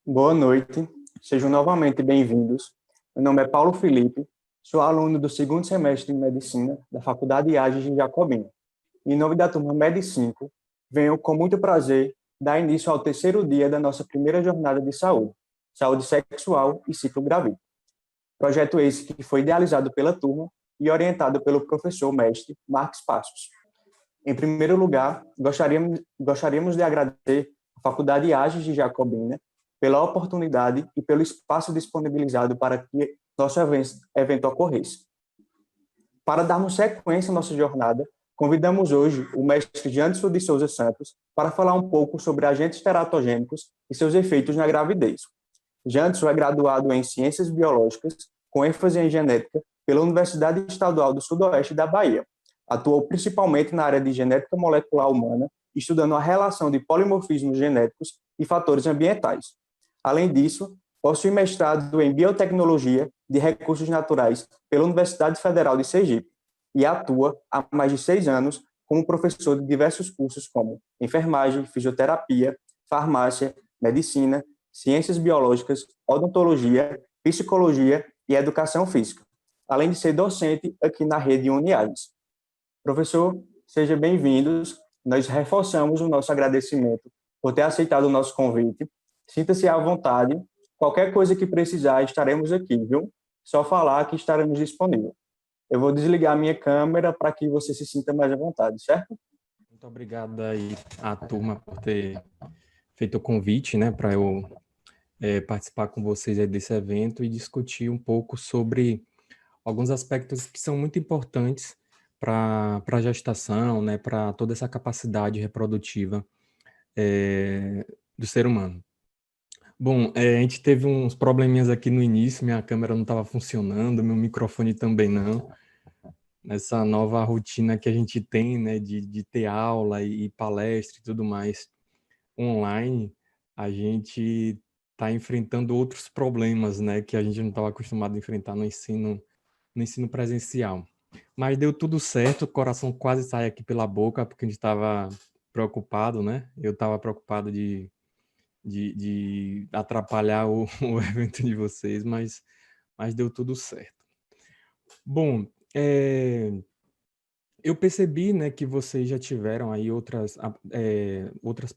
Boa noite, sejam novamente bem-vindos. Meu nome é Paulo Felipe, sou aluno do segundo semestre de Medicina da Faculdade IAGES de Jacobina. Em nome da turma MED 5, venho com muito prazer dar início ao terceiro dia da nossa primeira jornada de saúde, saúde sexual e ciclo gravídico. Projeto esse que foi idealizado pela turma e orientado pelo professor mestre Marcos Passos. Em primeiro lugar, gostaríamos de agradecer à Faculdade IAGES de Jacobina pela oportunidade e pelo espaço disponibilizado para que nosso evento ocorresse. Para darmos sequência à nossa jornada, convidamos hoje o mestre Janderson de Souza Santos para falar um pouco sobre agentes teratogênicos e seus efeitos na gravidez. Janderson é graduado em Ciências Biológicas, com ênfase em genética, pela Universidade Estadual do Sudoeste da Bahia. Atuou principalmente na área de genética molecular humana, estudando a relação de polimorfismos genéticos e fatores ambientais. Além disso, possui mestrado em Biotecnologia de Recursos Naturais pela Universidade Federal de Sergipe e atua há mais de 6 anos como professor de diversos cursos como enfermagem, fisioterapia, farmácia, medicina, ciências biológicas, odontologia, psicologia e educação física, além de ser docente aqui na rede Uniages. Professor, sejam bem-vindos. Nós reforçamos o nosso agradecimento por ter aceitado o nosso convite. Sinta-se à vontade. Qualquer coisa que precisar, estaremos aqui, viu? Só falar que estaremos disponíveis. Eu vou desligar a minha câmera para que você se sinta mais à vontade, certo? Muito obrigado aí à turma por ter feito o convite, né, para eu participar com vocês aí desse evento e discutir um pouco sobre alguns aspectos que são muito importantes para a gestação, né, para toda essa capacidade reprodutiva do ser humano. Bom, a gente teve uns probleminhas aqui no início, minha câmera não estava funcionando, meu microfone também não. Nessa nova rotina que a gente tem, né, de ter aula e palestra e tudo mais online, a gente está enfrentando outros problemas, né, que a gente não estava acostumado a enfrentar no ensino presencial. Mas deu tudo certo, o coração quase sai aqui pela boca, porque a gente estava preocupado, né? Eu estava preocupado de atrapalhar o evento de vocês, mas deu tudo certo. Bom, eu percebi, né, que vocês já tiveram aí outras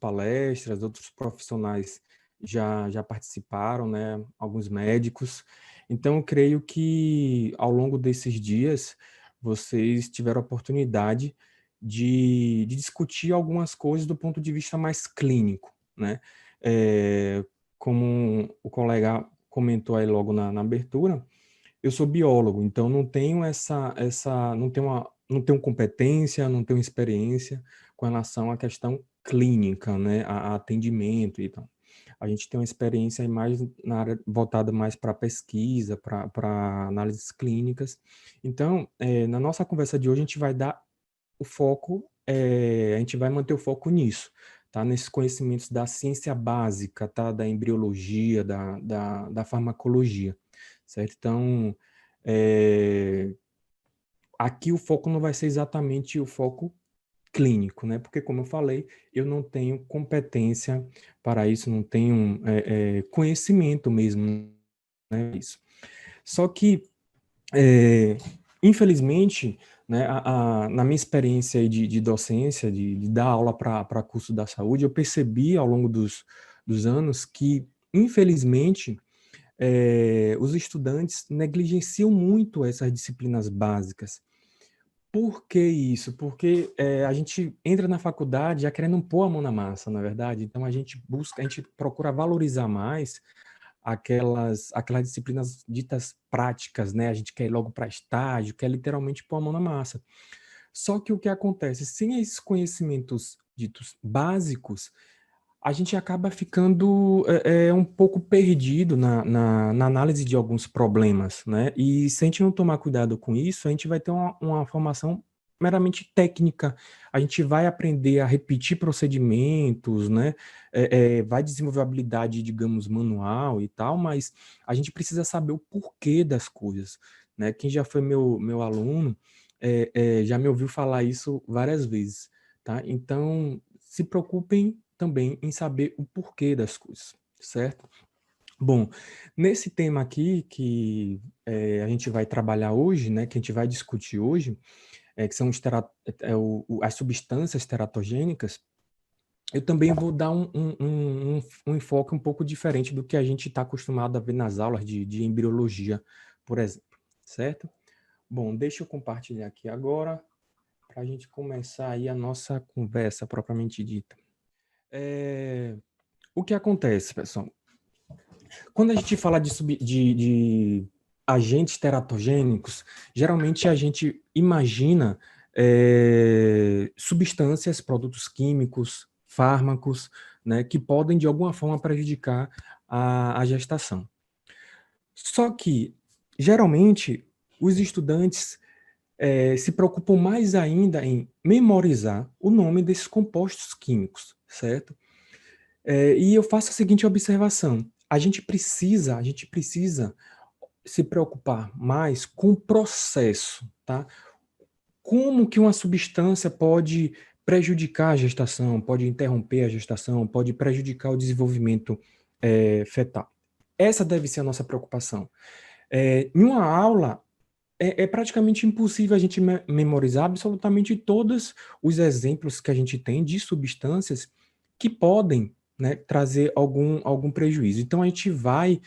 palestras, outros profissionais já participaram, né, alguns médicos. Então, eu creio que ao longo desses dias vocês tiveram a oportunidade de discutir algumas coisas do ponto de vista mais clínico, né? Como o colega comentou aí logo na abertura, eu sou biólogo, então não tenho não tenho competência, não tenho experiência com relação à questão clínica, né, a atendimento e tal. A gente tem uma experiência aí mais na área voltada mais para pesquisa, para análises clínicas. Então, na nossa conversa de hoje, a gente vai dar o foco, a gente vai manter o foco nisso, tá? Nesses conhecimentos da ciência básica, tá? Da embriologia, da farmacologia, certo? Então, é, aqui o foco não vai ser exatamente o foco clínico, né? Porque, como eu falei, eu não tenho competência para isso, não tenho conhecimento mesmo, né? Isso. Só que, infelizmente, né, na minha experiência aí de docência, de dar aula para curso da saúde, eu percebi ao longo dos anos que, infelizmente, os estudantes negligenciam muito essas disciplinas básicas. Por que isso? Porque a gente entra na faculdade já querendo pôr a mão na massa, na verdade. Então a gente procura valorizar mais aquelas disciplinas ditas práticas, né? A gente quer ir logo para estágio, quer literalmente pôr a mão na massa. Só que o que acontece? Sem esses conhecimentos ditos básicos, a gente acaba ficando um pouco perdido na análise de alguns problemas, né? E se a gente não tomar cuidado com isso, a gente vai ter uma formação meramente técnica. A gente vai aprender a repetir procedimentos, né? Vai desenvolver habilidade, digamos, manual e tal, mas a gente precisa saber o porquê das coisas, né? Quem já foi meu aluno já me ouviu falar isso várias vezes, tá? Então, se preocupem também em saber o porquê das coisas, certo? Bom, nesse tema aqui que a gente vai trabalhar hoje, né, que a gente vai discutir hoje, que são as substâncias teratogênicas, eu também vou dar um enfoque um pouco diferente do que a gente está acostumado a ver nas aulas de embriologia, por exemplo, certo? Bom, deixa eu compartilhar aqui agora para a gente começar aí a nossa conversa propriamente dita. O que acontece, pessoal? Quando a gente fala de agentes teratogênicos, geralmente a gente imagina substâncias, produtos químicos, fármacos, né, que podem de alguma forma prejudicar a gestação. Só que, geralmente, os estudantes se preocupam mais ainda em memorizar o nome desses compostos químicos, certo? E eu faço a seguinte observação: a gente precisa se preocupar mais com o processo, tá? Como que uma substância pode prejudicar a gestação, pode interromper a gestação, pode prejudicar o desenvolvimento fetal. Essa deve ser a nossa preocupação. Em uma aula, é praticamente impossível a gente memorizar absolutamente todos os exemplos que a gente tem de substâncias que podem, né, trazer algum prejuízo. Então, a gente vai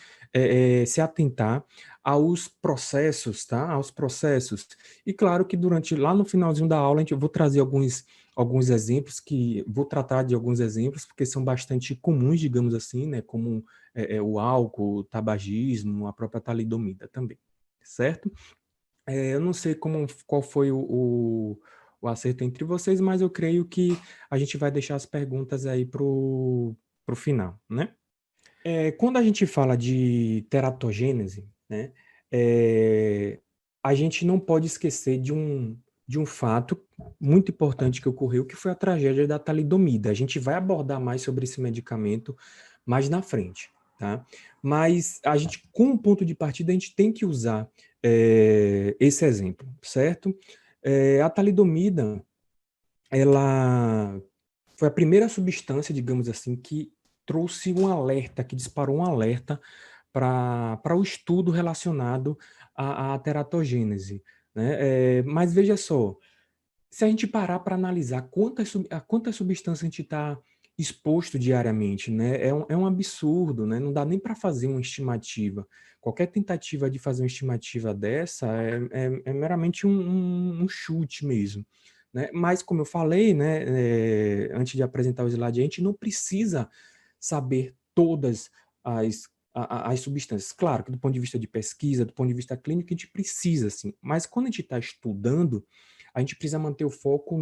se atentar aos processos, tá? Aos processos. E claro que lá no finalzinho da aula, eu vou trazer alguns exemplos, que vou tratar de alguns exemplos, porque são bastante comuns, digamos assim, né? Como o álcool, o tabagismo, a própria talidomida também, certo? Eu não sei qual foi o acerto entre vocês, mas eu creio que a gente vai deixar as perguntas aí pro final, né? Quando a gente fala de teratogênese, né, é, a gente não pode esquecer de um fato muito importante que ocorreu, que foi a tragédia da talidomida. A gente vai abordar mais sobre esse medicamento mais na frente, tá? Mas a gente, como ponto de partida, a gente tem que usar esse exemplo, certo? A talidomida, ela foi a primeira substância, digamos assim, que trouxe um alerta, que disparou um alerta para o estudo relacionado à teratogênese, né? Mas veja só, se a gente parar para analisar a quantas substâncias a gente está exposto diariamente, né? É um absurdo, né? Não dá nem para fazer uma estimativa. Qualquer tentativa de fazer uma estimativa dessa é meramente um chute mesmo, né? Mas, como eu falei, né, antes de apresentar o slide, a gente não precisa saber todas as substâncias. Claro que do ponto de vista de pesquisa, do ponto de vista clínico, a gente precisa, sim. Mas quando a gente está estudando, a gente precisa manter o foco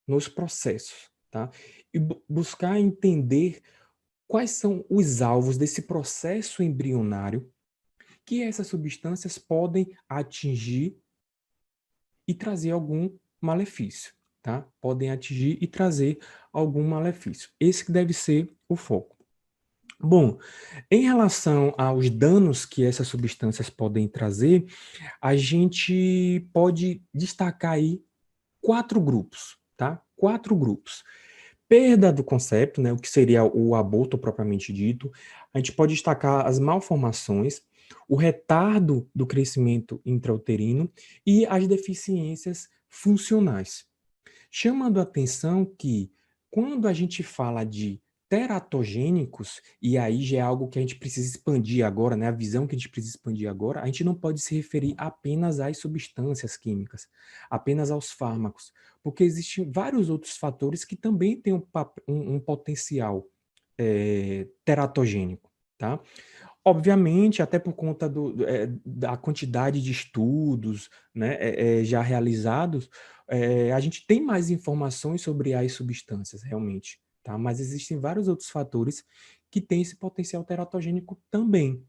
nos processos, tá? E buscar entender quais são os alvos desse processo embrionário que essas substâncias podem atingir e trazer algum malefício, tá? Podem atingir e trazer algum malefício. Esse que deve ser o foco. Bom, em relação aos danos que essas substâncias podem trazer, a gente pode destacar aí 4 grupos, tá? 4 grupos. Perda do concepto, né, o que seria o aborto propriamente dito. A gente pode destacar as malformações, o retardo do crescimento intrauterino e as deficiências funcionais. Chamando a atenção que, quando a gente fala de teratogênicos, e aí já é algo que a gente precisa expandir agora, né? A visão que a gente precisa expandir agora, a gente não pode se referir apenas às substâncias químicas, apenas aos fármacos, porque existem vários outros fatores que também têm um potencial teratogênico, tá? Obviamente, até por conta da quantidade de estudos, né, já realizados, a gente tem mais informações sobre as substâncias, realmente, tá? Mas existem vários outros fatores que têm esse potencial teratogênico também,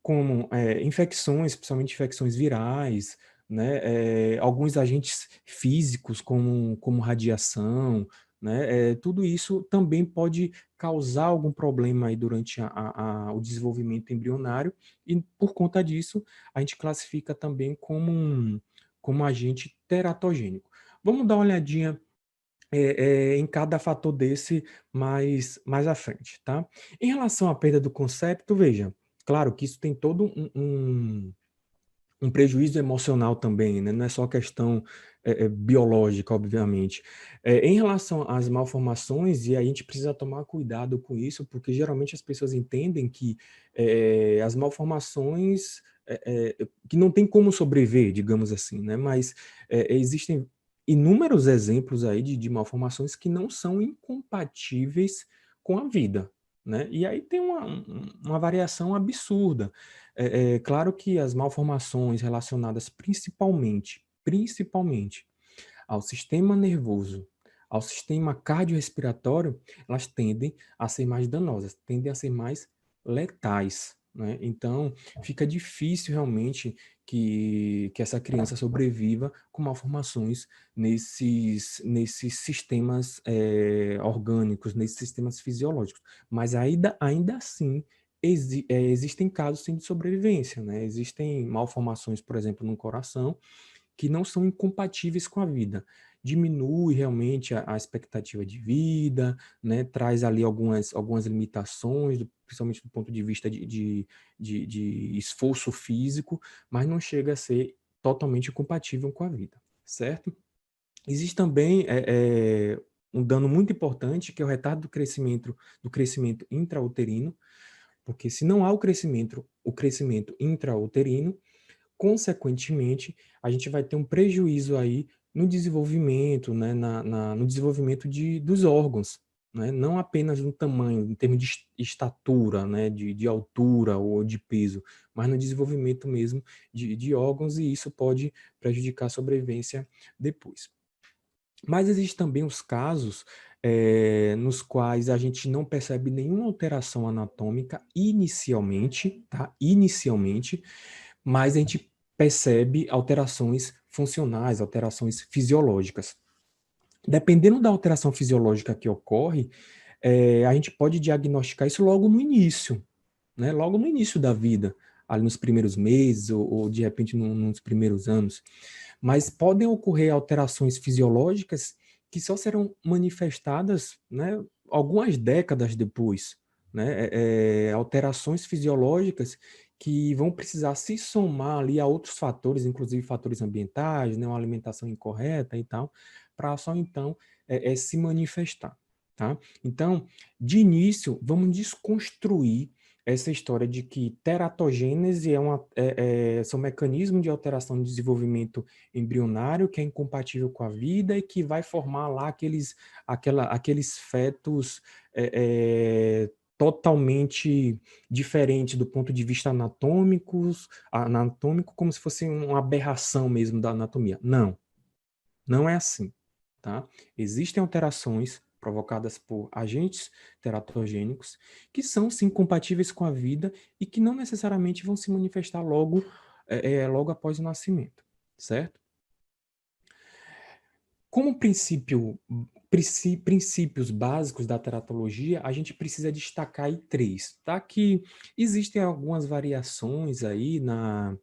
como infecções, principalmente infecções virais, né, alguns agentes físicos, como radiação, né, tudo isso também pode causar algum problema aí durante o desenvolvimento embrionário, e por conta disso, a gente classifica também como agente teratogênico. Vamos dar uma olhadinha em cada fator desse mais à frente, tá? Em relação à perda do concepto, veja, claro que isso tem todo um prejuízo emocional também, né? Não é só questão biológica, obviamente. Em relação às malformações, e a gente precisa tomar cuidado com isso, porque geralmente as pessoas entendem que as malformações que não tem como sobreviver, digamos assim, né? Mas existem inúmeros exemplos aí de malformações que não são incompatíveis com a vida, né? E aí tem uma variação absurda. Claro que as malformações relacionadas principalmente ao sistema nervoso, ao sistema cardiorrespiratório, elas tendem a ser mais danosas, tendem a ser mais letais, né? Então, fica difícil realmente que essa criança sobreviva com malformações nesses sistemas orgânicos, nesses sistemas fisiológicos. Mas ainda assim, existem casos sim de sobrevivência, né? Existem malformações, por exemplo, no coração, que não são incompatíveis com a vida. Diminui realmente a expectativa de vida, né? Traz ali algumas limitações, principalmente do ponto de vista de esforço físico, mas não chega a ser totalmente incompatível com a vida, certo? Existe também um dano muito importante, que é o retardo do crescimento intrauterino, porque se não há o crescimento intrauterino, consequentemente, a gente vai ter um prejuízo aí no desenvolvimento, né, no desenvolvimento dos órgãos, né, não apenas no tamanho, em termos de estatura, né, de altura ou de peso, mas no desenvolvimento mesmo de órgãos, e isso pode prejudicar a sobrevivência depois. Mas existem também os casos nos quais a gente não percebe nenhuma alteração anatômica inicialmente, tá? Inicialmente, mas a gente percebe alterações funcionais, alterações fisiológicas. Dependendo da alteração fisiológica que ocorre, a gente pode diagnosticar isso logo no início, né? Logo no início da vida, ali nos primeiros meses ou de repente nos primeiros anos. Mas podem ocorrer alterações fisiológicas que só serão manifestadas, né, algumas décadas depois, né? Alterações fisiológicas que vão precisar se somar ali a outros fatores, inclusive fatores ambientais, né, uma alimentação incorreta e tal, para só então se manifestar, tá? Então, de início, vamos desconstruir essa história de que teratogênese são mecanismos de alteração de desenvolvimento embrionário que é incompatível com a vida e que vai formar lá aqueles fetos totalmente diferentes do ponto de vista anatômico, como se fosse uma aberração mesmo da anatomia. Não, não é assim, tá? Existem alterações provocadas por agentes teratogênicos que são, sim, compatíveis com a vida e que não necessariamente vão se manifestar logo após o nascimento, certo? Como princípios básicos da teratologia, a gente precisa destacar aí três, tá? Que existem algumas variações aí na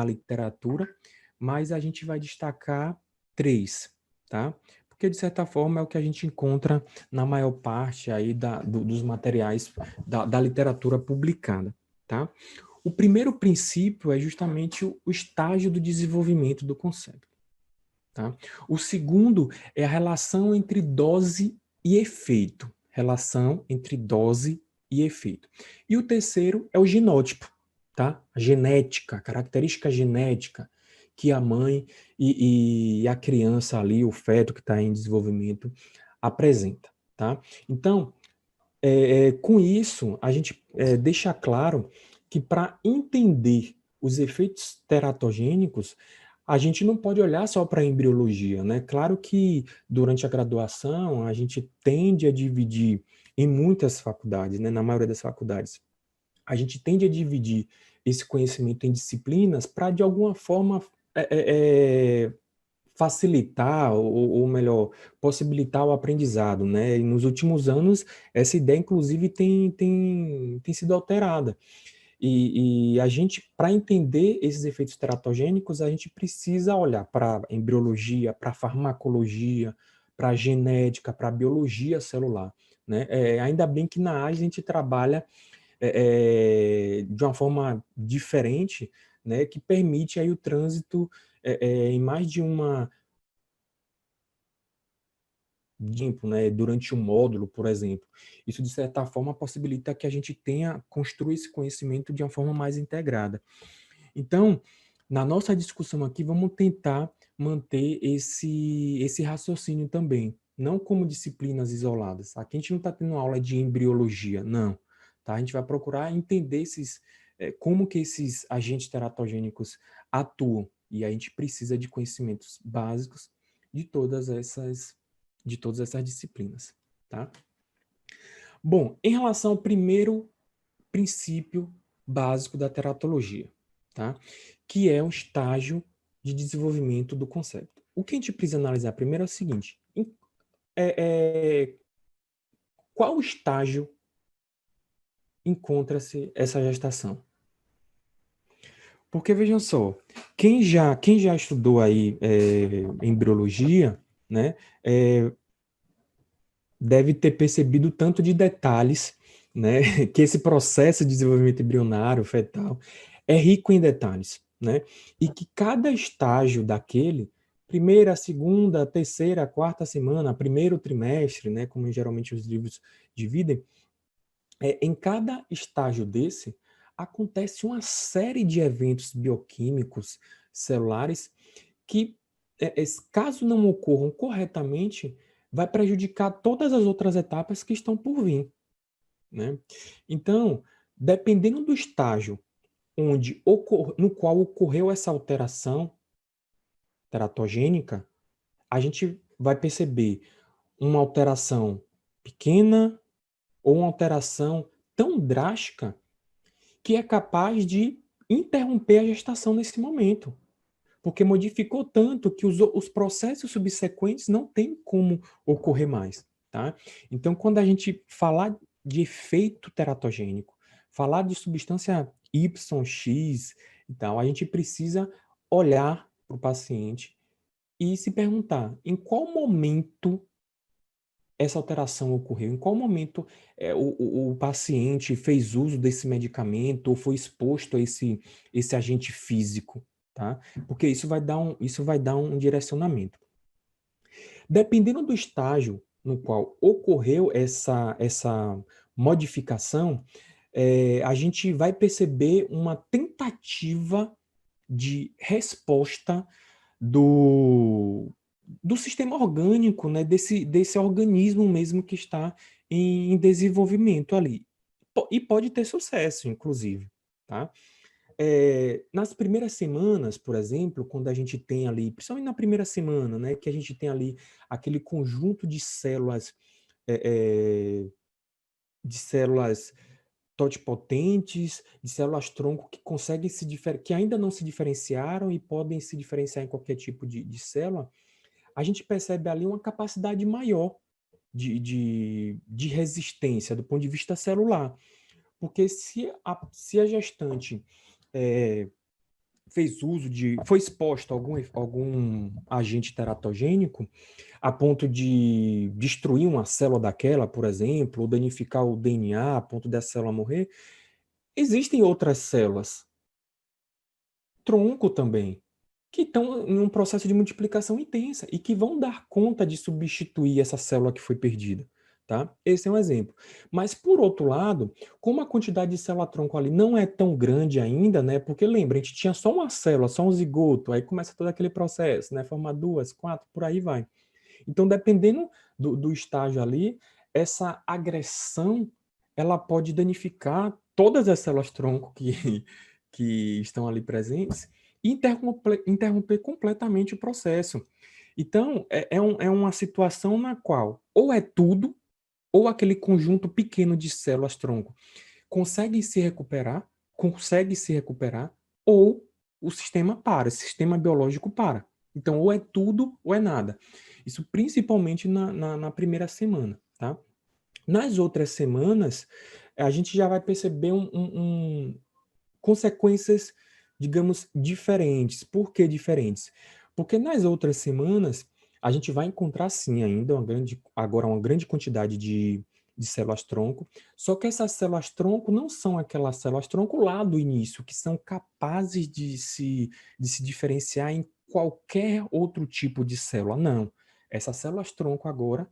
literatura, mas a gente vai destacar três, tá? Porque, de certa forma, é o que a gente encontra na maior parte aí dos materiais da literatura publicada, tá? O primeiro princípio é justamente o estágio do desenvolvimento do conceito. Tá? O segundo é a relação entre dose e efeito. Relação entre dose e efeito. E o terceiro é o genótipo, tá? A genética, a característica genética que a mãe e a criança ali, o feto que está em desenvolvimento, apresenta, tá? Então, com isso, a gente deixa claro que para entender os efeitos teratogênicos, a gente não pode olhar só para a embriologia, né? Claro que durante a graduação a gente tende a dividir em muitas faculdades, né? Na maioria das faculdades, a gente tende a dividir esse conhecimento em disciplinas para, de alguma forma, facilitar, ou melhor, possibilitar o aprendizado, né? E nos últimos anos, essa ideia, inclusive, tem sido alterada. E a gente, para entender esses efeitos teratogênicos, a gente precisa olhar para a embriologia, para a farmacologia, para a genética, para a biologia celular, né? Ainda bem que na AGE a gente trabalha de uma forma diferente, né, que permite aí o trânsito em mais de uma tempo, né, durante um módulo, por exemplo. Isso, de certa forma, possibilita que a gente construa esse conhecimento de uma forma mais integrada. Então, na nossa discussão aqui, vamos tentar manter esse raciocínio também, não como disciplinas isoladas. Aqui a gente não está tendo aula de embriologia, não. Tá? A gente vai procurar entender como que esses agentes teratogênicos atuam, e a gente precisa de conhecimentos básicos de todas essas disciplinas. Tá? Bom, em relação ao primeiro princípio básico da teratologia, tá? Que é o estágio de desenvolvimento do conceito. O que a gente precisa analisar primeiro é o seguinte: qual estágio encontra-se essa gestação? Porque, vejam só, quem já estudou aí embriologia, né, deve ter percebido tanto de detalhes, né, que esse processo de desenvolvimento embrionário, fetal, é rico em detalhes, né, e que cada estágio daquele, primeira, segunda, terceira, quarta semana, primeiro trimestre, né, como geralmente os livros dividem, em cada estágio desse, acontece uma série de eventos bioquímicos, celulares, que, caso não ocorram corretamente, vai prejudicar todas as outras etapas que estão por vir, né? Então, dependendo do estágio no qual ocorreu essa alteração teratogênica, a gente vai perceber uma alteração pequena ou uma alteração tão drástica que é capaz de interromper a gestação nesse momento, porque modificou tanto que os processos subsequentes não têm como ocorrer mais, tá? Então, quando a gente falar de efeito teratogênico, falar de substância Y, X e tal, a gente precisa olhar para o paciente e se perguntar em qual momento essa alteração ocorreu, em qual momento o paciente fez uso desse medicamento ou foi exposto a esse agente físico, tá? Porque isso vai dar um direcionamento. Dependendo do estágio no qual ocorreu essa modificação, a gente vai perceber uma tentativa de resposta do, do sistema orgânico, né, desse organismo mesmo que está em desenvolvimento ali. E pode ter sucesso, inclusive, tá? Nas primeiras semanas, por exemplo, quando a gente tem ali, principalmente na primeira semana, né, que a gente tem ali aquele conjunto de células totipotentes, de células-tronco que conseguem que ainda não se diferenciaram e podem se diferenciar em qualquer tipo de célula, a gente percebe ali uma capacidade maior de resistência do ponto de vista celular. Porque se a gestante foi exposta a algum agente teratogênico a ponto de destruir uma célula daquela, por exemplo, ou danificar o DNA a ponto dessa célula morrer, existem outras células, tronco também, que estão em um processo de multiplicação intensa e que vão dar conta de substituir essa célula que foi perdida. Tá? Esse é um exemplo. Mas, por outro lado, como a quantidade de célula-tronco ali não é tão grande ainda, né? Porque lembra, a gente tinha só uma célula, só um zigoto, aí começa todo aquele processo, né? Formar 2, 4, por aí vai. Então, dependendo do estágio ali, essa agressão ela pode danificar todas as células-tronco que estão ali presentes e interromper completamente o processo. Então, é uma situação na qual ou é tudo, ou aquele conjunto pequeno de células-tronco consegue se recuperar, ou o sistema para, o sistema biológico para. Então, ou é tudo ou é nada. Isso principalmente na primeira semana, tá? Nas outras semanas, a gente já vai perceber consequências, digamos, diferentes. Por que diferentes? Porque nas outras semanas, a gente vai encontrar sim ainda agora uma grande quantidade de células-tronco, só que essas células-tronco não são aquelas células-tronco lá do início, que são capazes de se diferenciar em qualquer outro tipo de célula, não. Essas células-tronco agora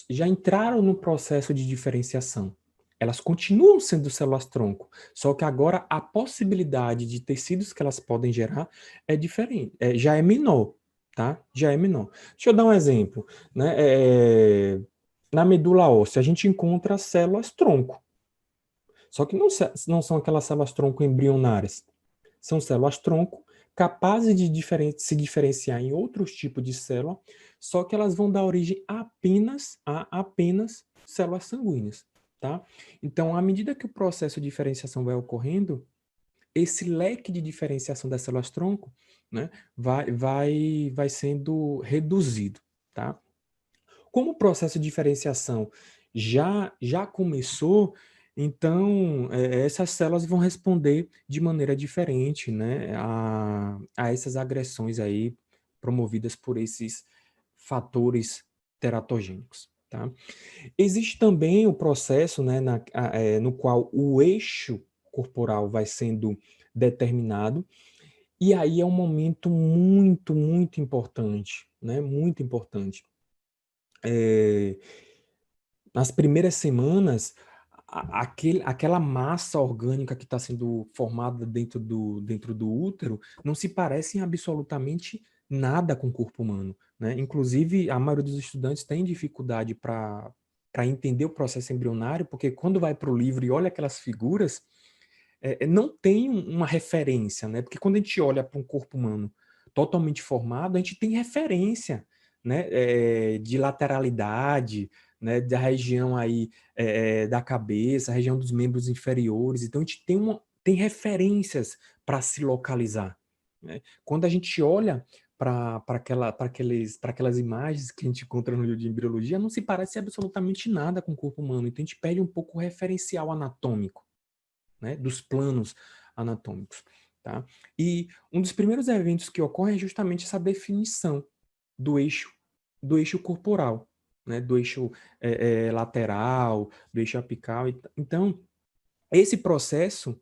já entraram no processo de diferenciação. Elas continuam sendo células-tronco, só que agora a possibilidade de tecidos que elas podem gerar é diferente, já é menor, tá? Já é menor. Deixa eu dar um exemplo, né? Na medula óssea, a gente encontra células-tronco, só que não são aquelas células-tronco embrionárias. São células-tronco capazes de se diferenciar em outros tipos de célula, só que elas vão dar origem apenas células sanguíneas, tá? Então, à medida que o processo de diferenciação vai ocorrendo, esse leque de diferenciação das células-tronco, né, vai sendo reduzido, tá? Como o processo de diferenciação já começou, então essas células vão responder de maneira diferente, né, a essas agressões aí promovidas por esses fatores teratogênicos, tá? Existe também o processo, né, no qual o eixo corporal vai sendo determinado, e aí é um momento muito, muito importante, né, muito importante. Nas primeiras semanas, aquela massa orgânica que está sendo formada dentro do útero não se parece em absolutamente nada com o corpo humano, né? Inclusive, a maioria dos estudantes tem dificuldade para entender o processo embrionário, porque quando vai para o livro e olha aquelas figuras, não tem uma referência, né? Porque quando a gente olha para um corpo humano totalmente formado, a gente tem referência, né? De lateralidade, né? Da região aí da cabeça, a região dos membros inferiores. Então a gente tem referências para se localizar, né? Quando a gente olha para aquelas imagens que a gente encontra no livro de embriologia, não se parece absolutamente nada com o corpo humano. Então a gente perde um pouco o referencial anatômico, né, dos planos anatômicos, tá? E um dos primeiros eventos que ocorre é justamente essa definição do eixo corporal, né, do eixo lateral, do eixo apical. Então, esse processo,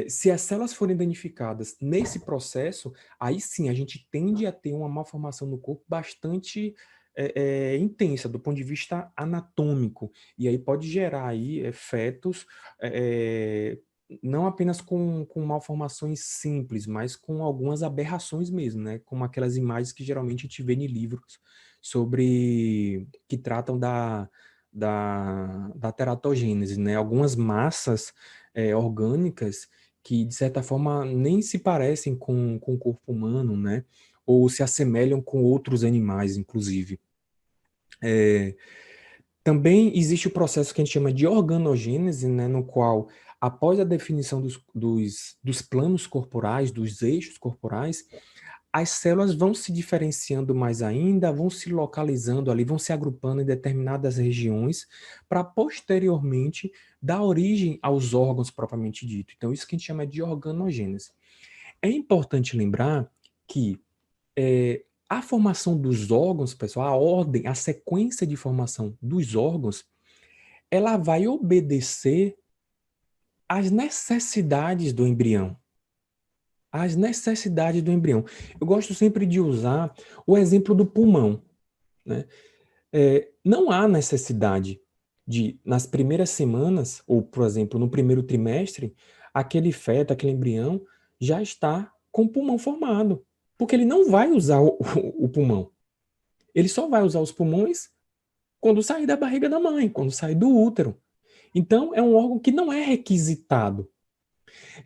se as células forem danificadas nesse processo, aí sim a gente tende a ter uma malformação no corpo bastante intensa do ponto de vista anatômico, e aí pode gerar aí fetos não apenas com malformações simples, mas com algumas aberrações mesmo, né? Como aquelas imagens que geralmente a gente vê em livros que tratam da teratogênese, né? Algumas massas orgânicas que, de certa forma, nem se parecem com o corpo humano, né? Ou se assemelham com outros animais, inclusive. Também existe o processo que a gente chama de organogênese, né, no qual, após a definição dos planos corporais, dos eixos corporais, as células vão se diferenciando mais ainda, vão se localizando ali, vão se agrupando em determinadas regiões, para posteriormente dar origem aos órgãos propriamente dito. Então, isso que a gente chama de organogênese. É importante lembrar que a formação dos órgãos, pessoal, a ordem, a sequência de formação dos órgãos, ela vai obedecer às necessidades do embrião. Às necessidades do embrião. Eu gosto sempre de usar o exemplo do pulmão, né? Não há necessidade de, nas primeiras semanas, ou, por exemplo, no primeiro trimestre, aquele feto, aquele embrião, já está com o pulmão formado. Porque ele não vai usar o pulmão. Ele só vai usar os pulmões quando sair da barriga da mãe, quando sair do útero. Então, é um órgão que não é requisitado.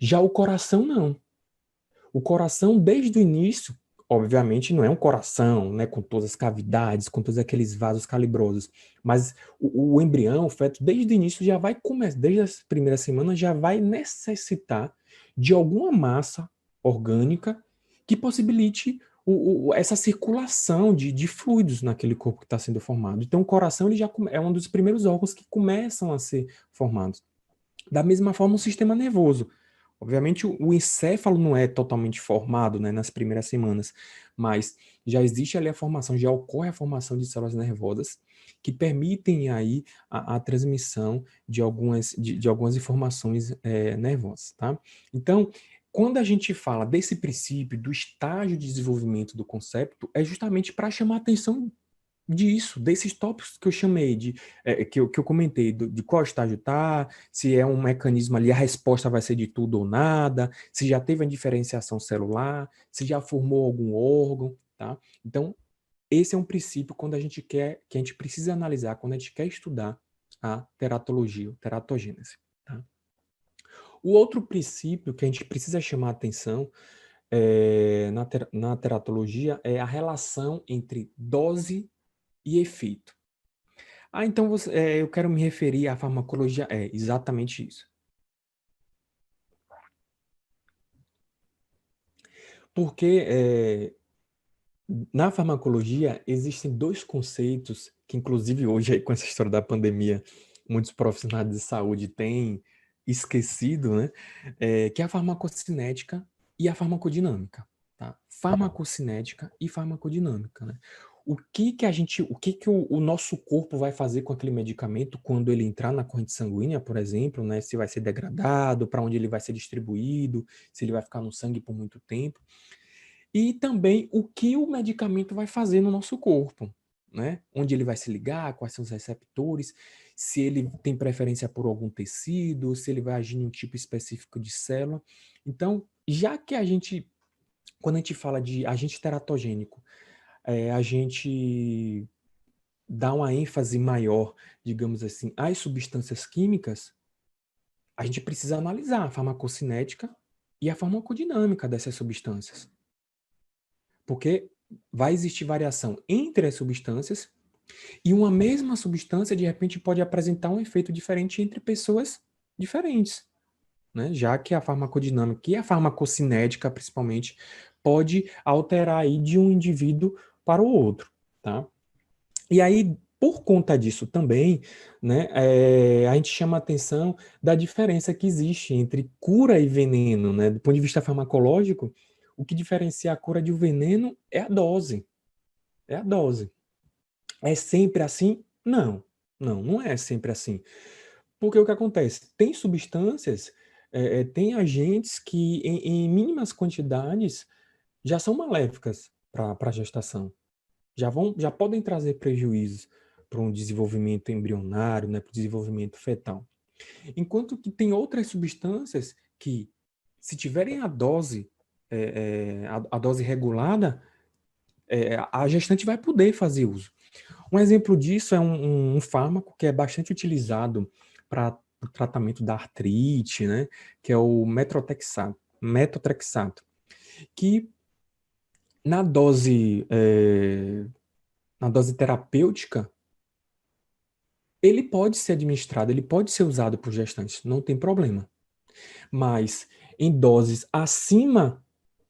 Já o coração, não. O coração, desde o início, obviamente não é um coração, né, com todas as cavidades, com todos aqueles vasos calibrosos, mas o embrião, o feto, desde o início já vai começar, desde as primeiras semanas, já vai necessitar de alguma massa orgânica que possibilite essa circulação de fluidos naquele corpo que está sendo formado. Então, o coração ele já é um dos primeiros órgãos que começam a ser formados. Da mesma forma, o sistema nervoso. Obviamente, o encéfalo não é totalmente formado, né, nas primeiras semanas, mas já existe ali a formação, já ocorre a formação de células nervosas que permitem aí a transmissão de algumas informações nervosas, tá? Então, quando a gente fala desse princípio, do estágio de desenvolvimento do conceito, é justamente para chamar a atenção disso, desses tópicos que eu chamei, que eu comentei, de qual estágio está, se é um mecanismo ali, a resposta vai ser de tudo ou nada, se já teve a diferenciação celular, se já formou algum órgão, tá? Então, esse é um princípio quando a gente quer, que a gente precisa analisar, quando a gente quer estudar a teratologia, a teratogênese, tá? O outro princípio que a gente precisa chamar a atenção na teratologia é a relação entre dose e efeito. Ah, então eu quero me referir à farmacologia. É exatamente isso. Porque na farmacologia existem dois conceitos que, inclusive, hoje, aí, com essa história da pandemia, muitos profissionais de saúde têm esquecido, né? Que é a farmacocinética e a farmacodinâmica, tá? Farmacocinética e farmacodinâmica, né? O que que o nosso corpo vai fazer com aquele medicamento quando ele entrar na corrente sanguínea, por exemplo, né? Se vai ser degradado, para onde ele vai ser distribuído, se ele vai ficar no sangue por muito tempo. E também o que o medicamento vai fazer no nosso corpo, né? Onde ele vai se ligar, quais são os receptores, se ele tem preferência por algum tecido, se ele vai agir em um tipo específico de célula. Então, já que quando a gente fala de agente teratogênico, a gente dá uma ênfase maior, digamos assim, às substâncias químicas, a gente precisa analisar a farmacocinética e a farmacodinâmica dessas substâncias. Porque vai existir variação entre as substâncias e uma mesma substância, de repente, pode apresentar um efeito diferente entre pessoas diferentes, né? Já que a farmacodinâmica e a farmacocinética, principalmente, pode alterar aí de um indivíduo para o outro, tá? E aí, por conta disso também, né, a gente chama a atenção da diferença que existe entre cura e veneno, né? Do ponto de vista farmacológico, o que diferencia a cura de um veneno é a dose. É a dose. É sempre assim? Não. Não é sempre assim. Porque o que acontece? Tem substâncias, tem agentes que em mínimas quantidades já são maléficas para a gestação. Já podem trazer prejuízos para um desenvolvimento embrionário, né, para o desenvolvimento fetal. Enquanto que tem outras substâncias que, se tiverem a dose regulada, a gestante vai poder fazer uso. Um exemplo disso é um fármaco que é bastante utilizado para o tratamento da artrite, né, que é o metotrexato, que na dose, na dose terapêutica, ele pode ser administrado, ele pode ser usado por gestantes, não tem problema. Mas em doses acima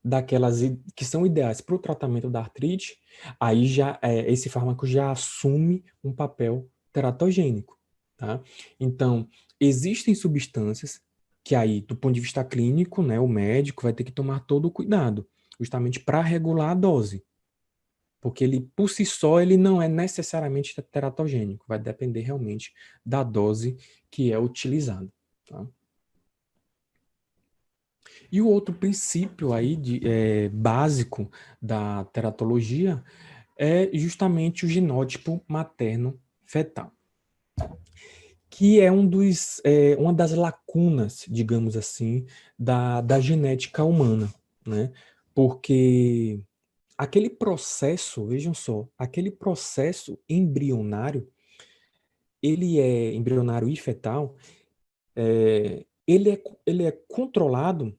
daquelas que são ideais para o tratamento da artrite, aí já esse fármaco já assume um papel teratogênico, tá? Então, existem substâncias que aí, do ponto de vista clínico, né, o médico vai ter que tomar todo o cuidado, justamente para regular a dose. Porque ele, por si só, ele não é necessariamente teratogênico, vai depender realmente da dose que é utilizada, tá? E o outro princípio aí básico da teratologia é justamente o genótipo materno-fetal, que é uma das lacunas, digamos assim, da genética humana, né? Porque aquele processo, vejam só, aquele processo embrionário, ele é embrionário e fetal, ele é controlado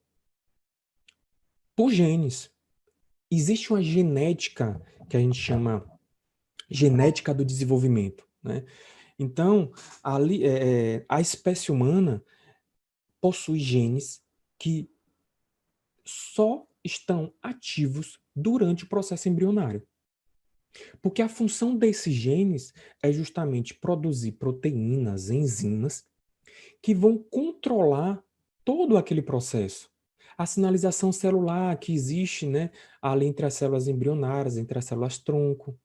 por genes. Existe uma genética que a gente chama genética do desenvolvimento, né? Então, a espécie humana possui genes que só estão ativos durante o processo embrionário. Porque a função desses genes é justamente produzir proteínas, enzimas, que vão controlar todo aquele processo. A sinalização celular que existe, né, ali entre as células embrionárias, entre as células tronco,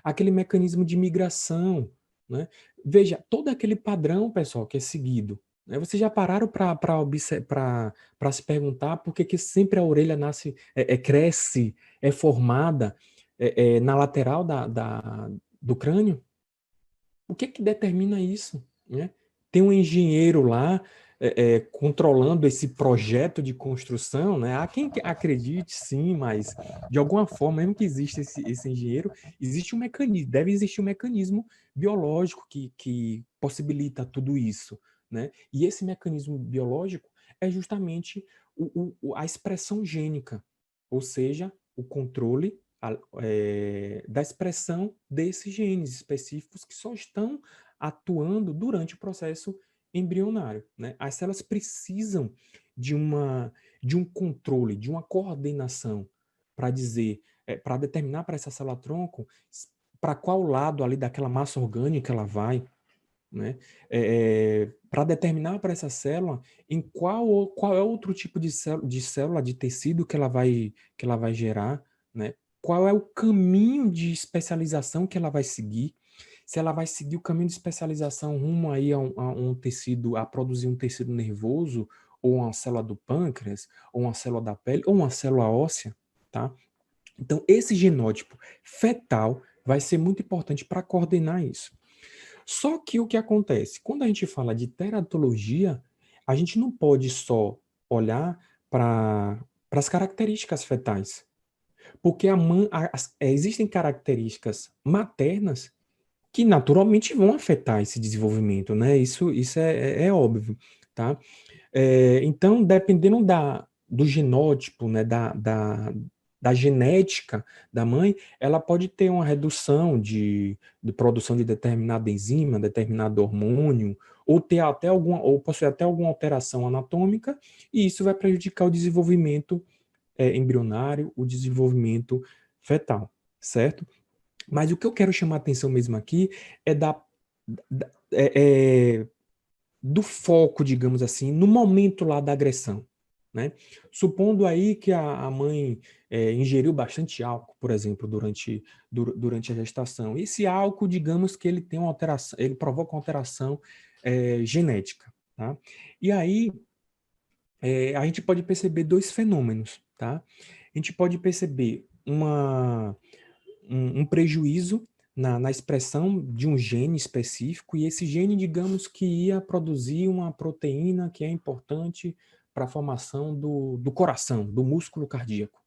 aquele mecanismo de migração, né? Veja, todo aquele padrão, pessoal, que é seguido. Né? Vocês já pararam para se perguntar por que sempre a orelha nasce, cresce, é formada na lateral do crânio? O que determina isso, né? Tem um engenheiro lá controlando esse projeto de construção, né? Há quem acredite, sim, mas de alguma forma, mesmo que exista esse engenheiro, existe um mecanismo, deve existir um mecanismo biológico que possibilita tudo isso, né? E esse mecanismo biológico é justamente a expressão gênica, ou seja, o controle da expressão desses genes específicos que só estão atuando durante o processo embrionário, né? As células precisam de um controle, de uma coordenação para dizer, para determinar para essa célula-tronco para qual lado ali daquela massa orgânica ela vai, né? Para determinar para essa célula em qual é outro tipo de célula, de tecido que ela vai gerar, né? Qual é o caminho de especialização que ela vai seguir, se ela vai seguir o caminho de especialização rumo aí a um tecido, a produzir um tecido nervoso, ou uma célula do pâncreas, ou uma célula da pele, ou uma célula óssea, tá? Então, esse genótipo fetal vai ser muito importante para coordenar isso. Só que o que acontece? Quando a gente fala de teratologia, a gente não pode só olhar para as características fetais. Porque existem características maternas que naturalmente vão afetar esse desenvolvimento, né? Isso é óbvio, tá? Então, dependendo do genótipo, né, da genética da mãe, ela pode ter uma redução de produção de determinada enzima, determinado hormônio, ou possuir até alguma alteração anatômica, e isso vai prejudicar o desenvolvimento embrionário, o desenvolvimento fetal, certo? Mas o que eu quero chamar a atenção mesmo aqui é do foco, digamos assim, no momento lá da agressão, né? Supondo aí que a mãe ingeriu bastante álcool, por exemplo, durante a gestação. Esse álcool, digamos que ele tem uma alteração, ele provoca uma alteração genética, tá? E aí a gente pode perceber dois fenômenos, tá? A gente pode perceber um prejuízo na expressão de um gene específico, e esse gene, digamos que ia produzir uma proteína que é importante para a formação do coração, do músculo cardíaco,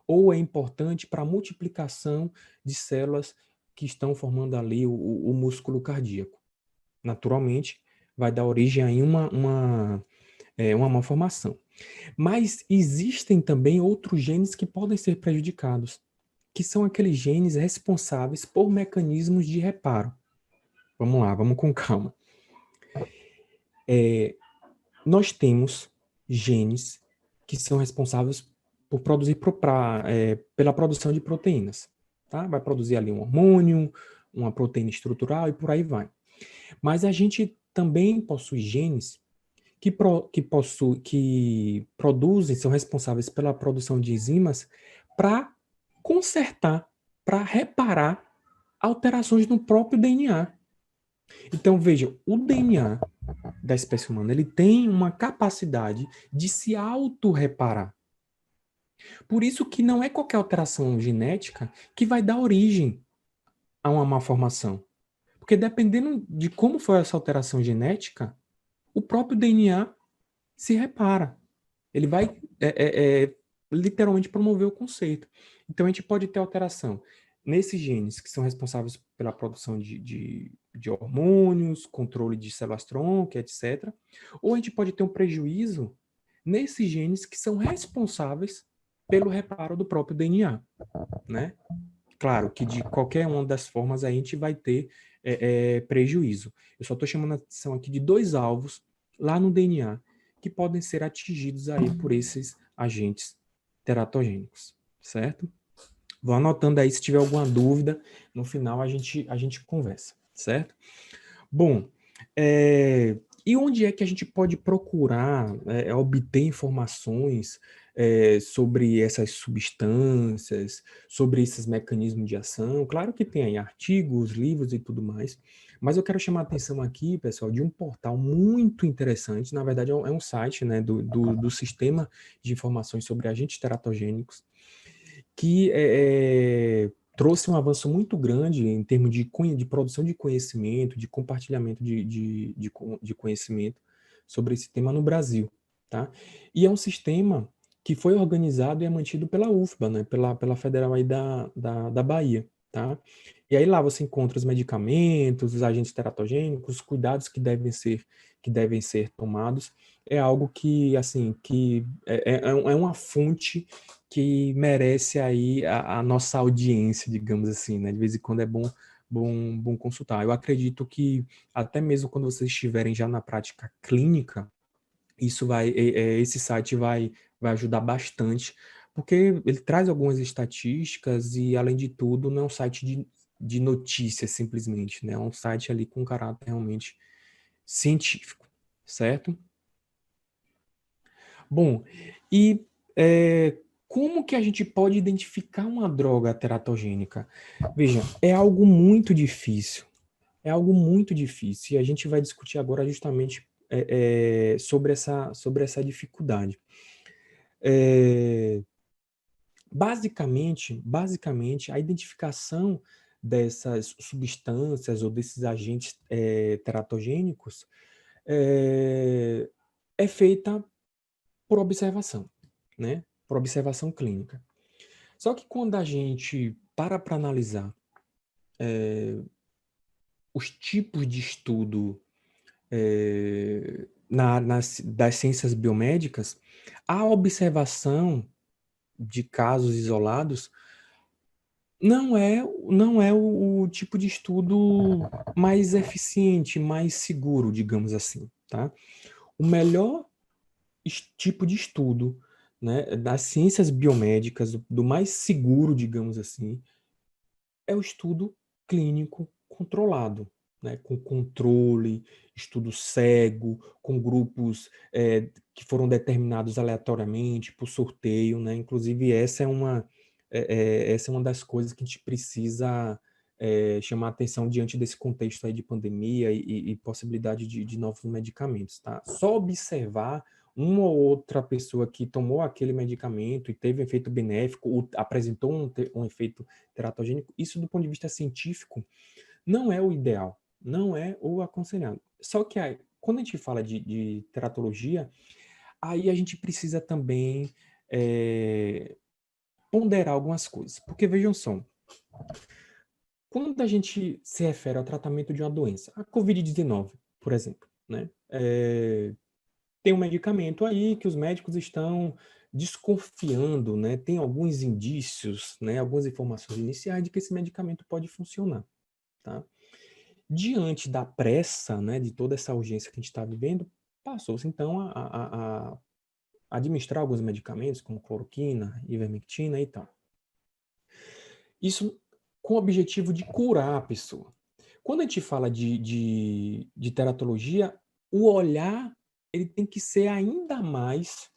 ou é importante para a multiplicação de células que estão formando ali o músculo cardíaco. Naturalmente, vai dar origem a uma malformação. Mas existem também outros genes que podem ser prejudicados, que são aqueles genes responsáveis por mecanismos de reparo. Vamos lá, vamos com calma. Nós temos genes que são responsáveis por produzir pela produção de proteínas. Tá? Vai produzir ali um hormônio, uma proteína estrutural e por aí vai. Mas a gente também possui genes que produzem, são responsáveis pela produção de enzimas para consertar, para reparar alterações no próprio DNA. Então, veja, o DNA da espécie humana, ele tem uma capacidade de se autorreparar. Por isso que não é qualquer alteração genética que vai dar origem a uma malformação. Porque dependendo de como foi essa alteração genética, o próprio DNA se repara. Ele vai literalmente promover o conceito. Então, a gente pode ter alteração nesses genes que são responsáveis pela produção de hormônios, controle de células-tronco, etc. Ou a gente pode ter um prejuízo nesses genes que são responsáveis pelo reparo do próprio DNA, né? Claro que de qualquer uma das formas a gente vai ter prejuízo. Eu só estou chamando a atenção aqui de dois alvos lá no DNA que podem ser atingidos aí por esses agentes teratogênicos, certo? Vou anotando aí se tiver alguma dúvida, no final a gente conversa, certo? Bom, E onde é que a gente pode procurar obter informações sobre essas substâncias, sobre esses mecanismos de ação? Claro que tem aí artigos, livros e tudo mais, mas eu quero chamar a atenção aqui, pessoal, de um portal muito interessante. Na verdade, é um site, né, do Sistema de Informações sobre Agentes Teratogênicos, que trouxe um avanço muito grande em termos de produção de conhecimento, de compartilhamento de conhecimento sobre esse tema no Brasil, tá? E é um sistema que foi organizado e é mantido pela UFBA, né? Pela Federal aí da Bahia, tá? E aí lá você encontra os medicamentos, os agentes teratogênicos, os cuidados que devem ser tomados. É algo que, assim, que é uma fonte que merece aí a nossa audiência, digamos assim, né? De vez em quando é bom consultar. Eu acredito que até mesmo quando vocês estiverem já na prática clínica, esse site vai ajudar bastante, porque ele traz algumas estatísticas e, além de tudo, não é um site de notícias simplesmente, né? É um site ali com caráter realmente científico, certo? Bom, e como que a gente pode identificar uma droga teratogênica? Veja, é algo muito difícil. É algo muito difícil. E a gente vai discutir agora justamente sobre essa dificuldade. Basicamente, a identificação dessas substâncias ou desses agentes teratogênicos é feita por observação, né? Por observação clínica. Só que quando a gente para analisar os tipos de estudo das ciências biomédicas, a observação de casos isolados não é o tipo de estudo mais eficiente, mais seguro, digamos assim, tá? O melhor tipo de estudo, né, das ciências biomédicas, do mais seguro, digamos assim, é o estudo clínico controlado, né, com controle, estudo cego, com grupos que foram determinados aleatoriamente por sorteio, né? Inclusive essa é uma das coisas que a gente precisa chamar atenção diante desse contexto aí de pandemia e possibilidade de novos medicamentos, tá? Só observar uma ou outra pessoa que tomou aquele medicamento e teve um efeito benéfico, ou apresentou um efeito teratogênico, isso do ponto de vista científico não é o ideal, não é o aconselhado. Só que aí, quando a gente fala de teratologia, aí a gente precisa também ponderar algumas coisas. Porque vejam só, quando a gente se refere ao tratamento de uma doença, a Covid-19, por exemplo, né? Tem um medicamento aí que os médicos estão desconfiando, né? Tem alguns indícios, né? Algumas informações iniciais de que esse medicamento pode funcionar, tá? Diante da pressa, né? De toda essa urgência que a gente está vivendo, passou-se então a administrar alguns medicamentos, como cloroquina, ivermectina e tal. Isso com o objetivo de curar a pessoa. Quando a gente fala de teratologia, o olhar ele tem que ser ainda mais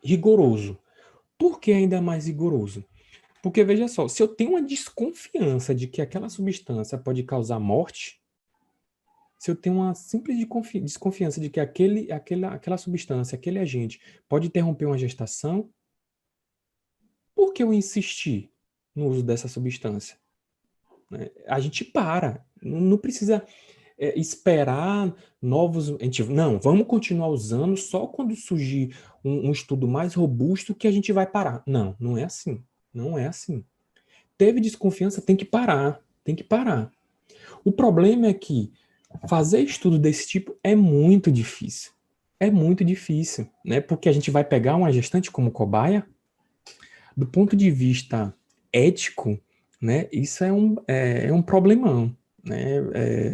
rigoroso. Por que ainda mais rigoroso? Porque, veja só, se eu tenho uma desconfiança de que aquela substância pode causar morte, se eu tenho uma simples desconfiança de que aquela substância, aquele agente, pode interromper uma gestação, por que eu insistir no uso dessa substância? A gente para, não precisa esperar novos... Não, vamos continuar usando só quando surgir um estudo mais robusto que a gente vai parar. Não, não é assim. Não é assim. Teve desconfiança, tem que parar. Tem que parar. O problema é que fazer estudo desse tipo é muito difícil. É muito difícil, né? Porque a gente vai pegar uma gestante como cobaia. Do ponto de vista ético, né? Isso é um problemão. Né?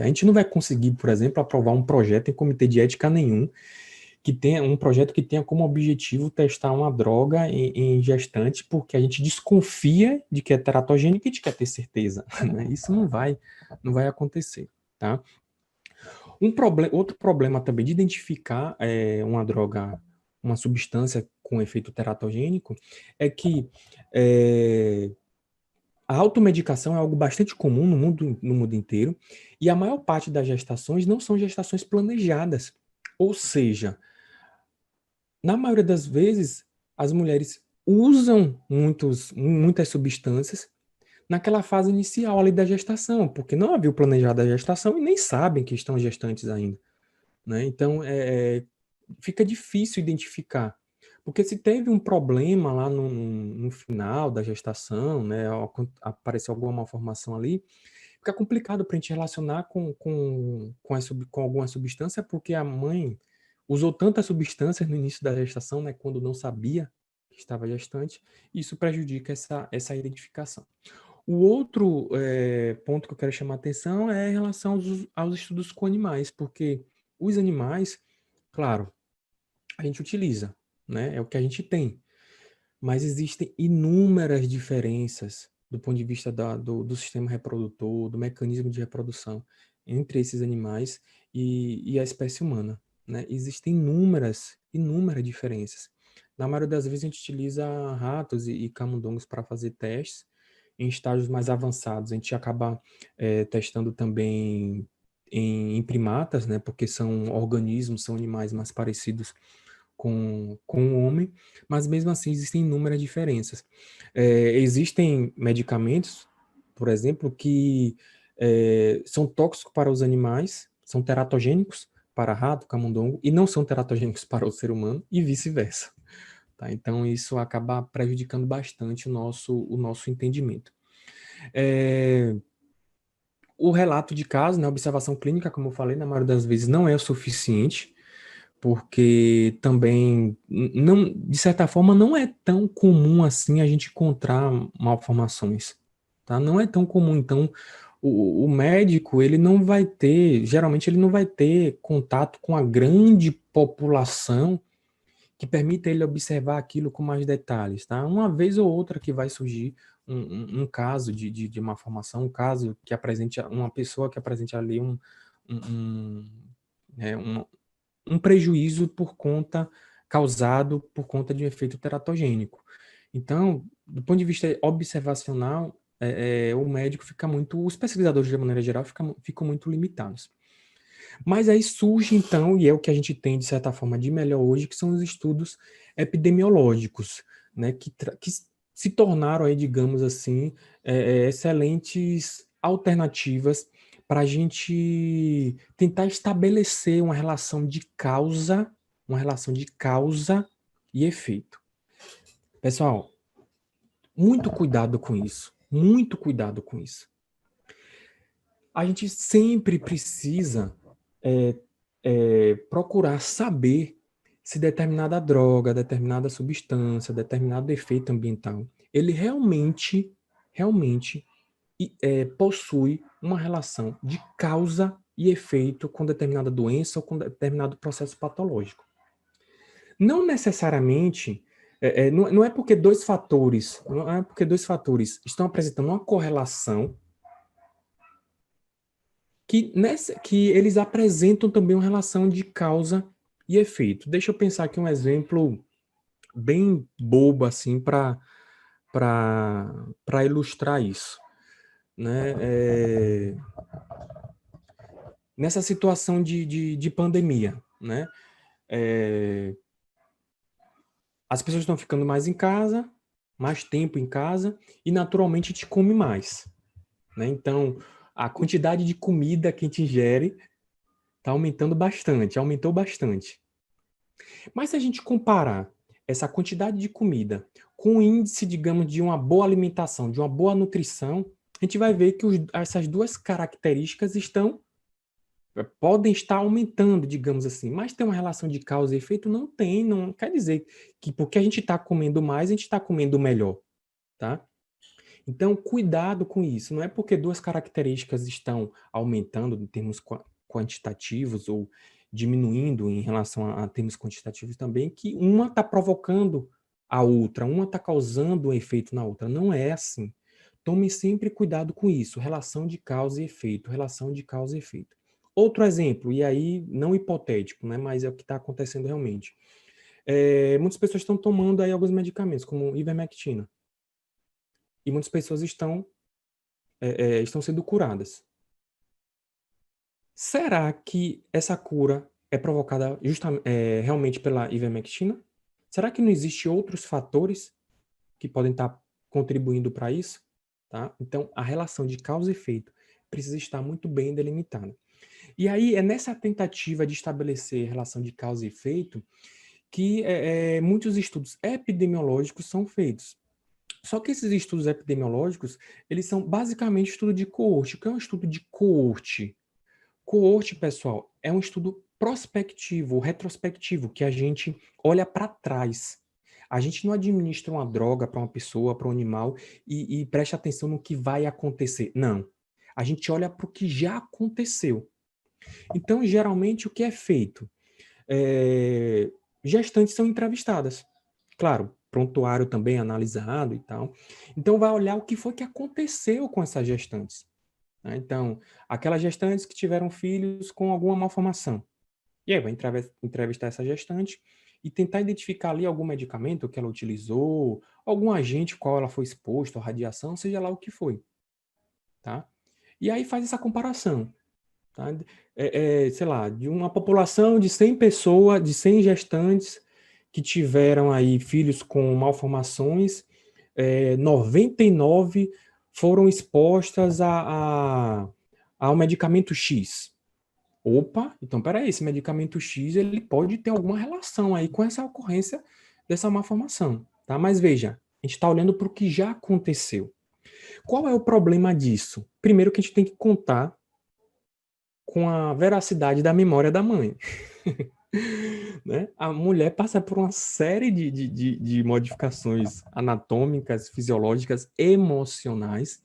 A gente não vai conseguir, por exemplo, aprovar um projeto em comitê de ética nenhum que tenha um projeto que tenha como objetivo testar uma droga em gestante, porque a gente desconfia de que é teratogênico e a gente quer ter certeza. Né? Isso não vai acontecer, tá? Outro problema também de identificar uma droga, uma substância com efeito teratogênico, é que a automedicação é algo bastante comum no mundo inteiro, e a maior parte das gestações não são gestações planejadas. Ou seja, na maioria das vezes, as mulheres usam muitas substâncias naquela fase inicial ali da gestação, porque não havia planejado a gestação e nem sabem que estão gestantes ainda, né? Então, fica difícil identificar. Porque se teve um problema lá no final da gestação, né, apareceu alguma malformação ali, fica complicado para a gente relacionar com alguma substância, porque a mãe usou tantas substâncias no início da gestação, né, quando não sabia que estava gestante, e isso prejudica essa identificação. O outro ponto que eu quero chamar a atenção é em relação aos estudos com animais, porque os animais, claro, a gente utiliza, né? É o que a gente tem. Mas existem inúmeras diferenças do ponto de vista do sistema reprodutor, do mecanismo de reprodução entre esses animais e a espécie humana, né? Existem inúmeras diferenças. Na maioria das vezes a gente utiliza ratos e camundongos para fazer testes. Em estágios mais avançados, a gente acaba testando também em primatas, né? Porque são organismos, são animais mais parecidos com o homem, mas mesmo assim existem inúmeras diferenças. Existem medicamentos, por exemplo, que são tóxicos para os animais, são teratogênicos para rato, camundongo, e não são teratogênicos para o ser humano, e vice-versa. Tá? Então, isso acaba prejudicando bastante o nosso entendimento. O relato de caso, né, a observação clínica, como eu falei, na maioria das vezes não é o suficiente, porque também, não, de certa forma, não é tão comum assim a gente encontrar malformações, tá? Não é tão comum, então o médico, ele não vai ter, geralmente ele não vai ter contato com a grande população que permita ele observar aquilo com mais detalhes, tá? Uma vez ou outra que vai surgir um caso de malformação, um caso que apresente, uma pessoa que apresente ali um, um, é, um, um prejuízo causado por conta de um efeito teratogênico. Então, do ponto de vista observacional, o médico fica muito, os pesquisadores de maneira geral ficam muito limitados. Mas aí surge então, e é o que a gente tem de certa forma de melhor hoje, que são os estudos epidemiológicos, né, que se tornaram aí, digamos assim, excelentes alternativas para a gente tentar estabelecer uma relação de causa e efeito. Pessoal, muito cuidado com isso, muito cuidado com isso. A gente sempre precisa procurar saber se determinada droga, determinada substância, determinado efeito ambiental, ele realmente possui uma relação de causa e efeito com determinada doença ou com determinado processo patológico. Não necessariamente, não é porque dois fatores estão apresentando uma correlação que eles apresentam também uma relação de causa e efeito. Deixa eu pensar aqui um exemplo bem bobo assim para ilustrar isso, né? Nessa situação de pandemia, né? As pessoas estão ficando mais em casa, mais tempo em casa, e naturalmente a gente come mais, né? Então, a quantidade de comida que a gente ingere está aumentou bastante. Mas se a gente comparar essa quantidade de comida com o índice, digamos, de uma boa alimentação, de uma boa nutrição, a gente vai ver que essas duas características podem estar aumentando, digamos assim, mas tem uma relação de causa e efeito? Não tem, não quer dizer que porque a gente está comendo mais, a gente está comendo melhor, tá? Então, cuidado com isso. Não é porque duas características estão aumentando em termos quantitativos ou diminuindo em relação a termos quantitativos também, que uma está provocando a outra, uma está causando um efeito na outra. Não é assim. Tome sempre cuidado com isso. Relação de causa e efeito. Relação de causa e efeito. Outro exemplo, e aí não hipotético, né, mas é o que está acontecendo realmente. Muitas pessoas estão tomando aí alguns medicamentos, como ivermectina, e muitas pessoas estão sendo curadas. Será que essa cura é provocada realmente pela ivermectina? Será que não existem outros fatores que podem estar contribuindo para isso? Tá? Então, a relação de causa e efeito precisa estar muito bem delimitada. E aí, é nessa tentativa de estabelecer relação de causa e efeito que muitos estudos epidemiológicos são feitos. Só que esses estudos epidemiológicos, eles são basicamente estudo de coorte. O que é um estudo de coorte? Coorte, pessoal, é um estudo prospectivo, retrospectivo, que a gente olha para trás. A gente não administra uma droga para uma pessoa, para um animal, e presta atenção no que vai acontecer. Não. A gente olha para o que já aconteceu. Então, geralmente, o que é feito? Gestantes são entrevistadas. Claro, prontuário também é analisado e tal. Então, vai olhar o que foi que aconteceu com essas gestantes. Né? Então, aquelas gestantes que tiveram filhos com alguma malformação. E aí vai entrevistar essa gestante e tentar identificar ali algum medicamento que ela utilizou, algum agente qual ela foi exposta, a radiação, seja lá o que foi. Tá? E aí faz essa comparação. Tá? Sei lá, de uma população de 100 pessoas, de 100 gestantes que tiveram aí filhos com malformações, 99 foram expostas ao medicamento X. Opa, então peraí, esse medicamento X ele pode ter alguma relação aí com essa ocorrência dessa malformação, tá? Mas veja, a gente está olhando para o que já aconteceu. Qual é o problema disso? Primeiro que a gente tem que contar com a veracidade da memória da mãe. Né? A mulher passa por uma série de modificações anatômicas, fisiológicas, emocionais,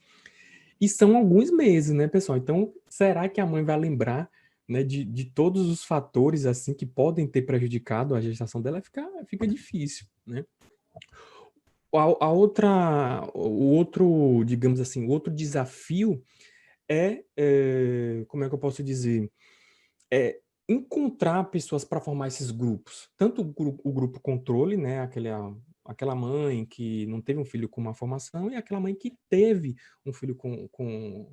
e são alguns meses, né, pessoal? Então, será que a mãe vai lembrar, né, de todos os fatores assim que podem ter prejudicado a gestação dela? Fica difícil, né? O outro, digamos assim, o outro desafio como é que eu posso dizer? Encontrar pessoas para formar esses grupos. Tanto o grupo controle, né, aquela mãe que não teve um filho com uma formação, e aquela mãe que teve um filho com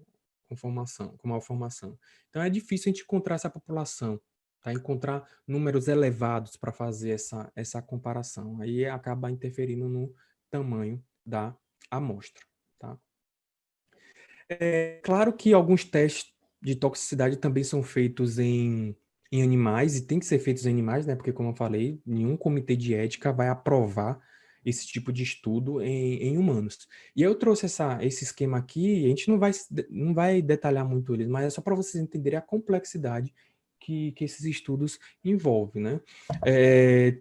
formação, com malformação. Então é difícil a gente encontrar essa população, tá? Encontrar números elevados para fazer essa comparação. Aí acaba interferindo no tamanho da amostra, tá? É claro que alguns testes de toxicidade também são feitos em animais, e tem que ser feitos em animais, né? Porque, como eu falei, nenhum comitê de ética vai aprovar esse tipo de estudo em humanos. E eu trouxe esse esquema aqui, a gente não vai detalhar muito eles, mas é só para vocês entenderem a complexidade que esses estudos envolvem, né?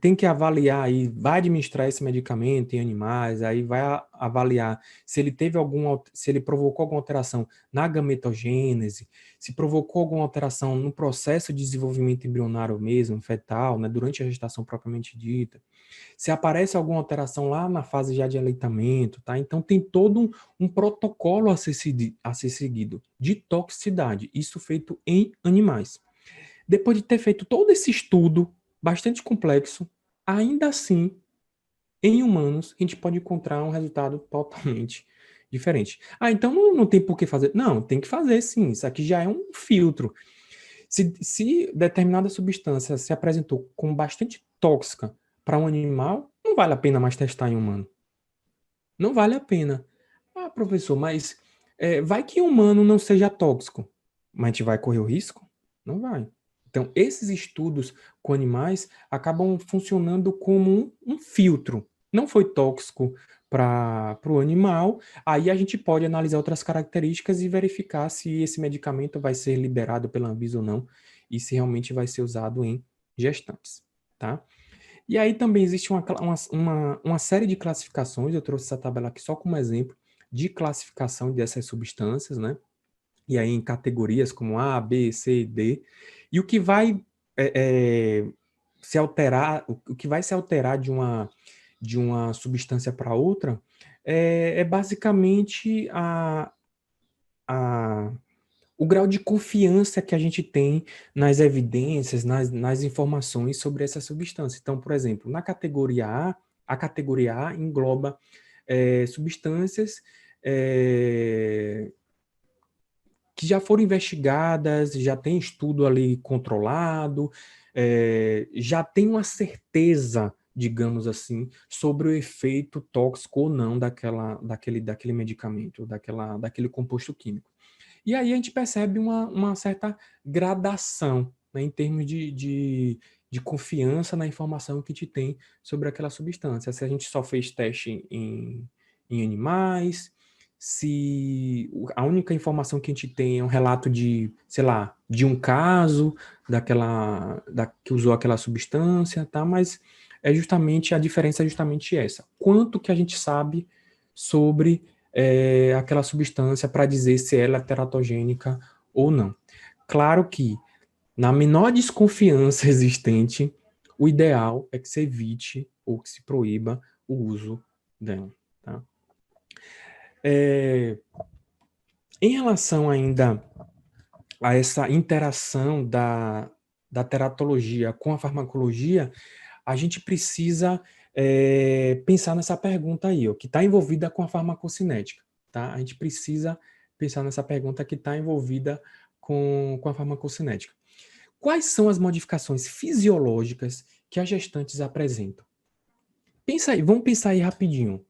Tem que avaliar aí, vai administrar esse medicamento em animais, aí vai avaliar se ele provocou alguma alteração na gametogênese, se provocou alguma alteração no processo de desenvolvimento embrionário mesmo, fetal, né, durante a gestação propriamente dita, se aparece alguma alteração lá na fase já de aleitamento, tá? Então tem todo um protocolo a ser seguido de toxicidade, isso feito em animais. Depois de ter feito todo esse estudo bastante complexo, ainda assim, em humanos, a gente pode encontrar um resultado totalmente diferente. Ah, então não tem por que fazer. Não, tem que fazer sim. Isso aqui já é um filtro. Se determinada substância se apresentou como bastante tóxica para um animal, não vale a pena mais testar em humano. Não vale a pena. Ah, professor, mas vai que humano não seja tóxico. Mas a gente vai correr o risco? Não vai. Então, esses estudos com animais acabam funcionando como um filtro. Não foi tóxico para o animal, aí a gente pode analisar outras características e verificar se esse medicamento vai ser liberado pela Anvisa ou não, e se realmente vai ser usado em gestantes, tá? E aí também existe uma série de classificações, eu trouxe essa tabela aqui só como exemplo, de classificação dessas substâncias, né? E aí em categorias como A, B, C, D. E o que vai se alterar, o que vai se alterar de uma substância para outra basicamente a o grau de confiança que a gente tem nas evidências, nas informações sobre essa substância. Então, por exemplo, na categoria A, a categoria A engloba substâncias que já foram investigadas, já tem estudo ali controlado, já tem uma certeza, digamos assim, sobre o efeito tóxico ou não daquele medicamento, daquele composto químico. E aí a gente percebe uma certa gradação, né, em termos de confiança na informação que a gente tem sobre aquela substância. Se a gente só fez teste em animais, se a única informação que a gente tem é um relato de, sei lá, de um caso que usou aquela substância, tá? Mas a diferença é justamente essa. Quanto que a gente sabe sobre aquela substância para dizer se ela é teratogênica ou não. Claro que, na menor desconfiança existente, o ideal é que se evite ou que se proíba o uso dela. Tá? Em relação ainda a essa interação da teratologia com a farmacologia, a gente precisa pensar nessa pergunta aí, ó, que está envolvida com a farmacocinética. Tá? A gente precisa pensar nessa pergunta que está envolvida com a farmacocinética. Quais são as modificações fisiológicas que as gestantes apresentam? Pensa aí, vamos pensar aí rapidinho.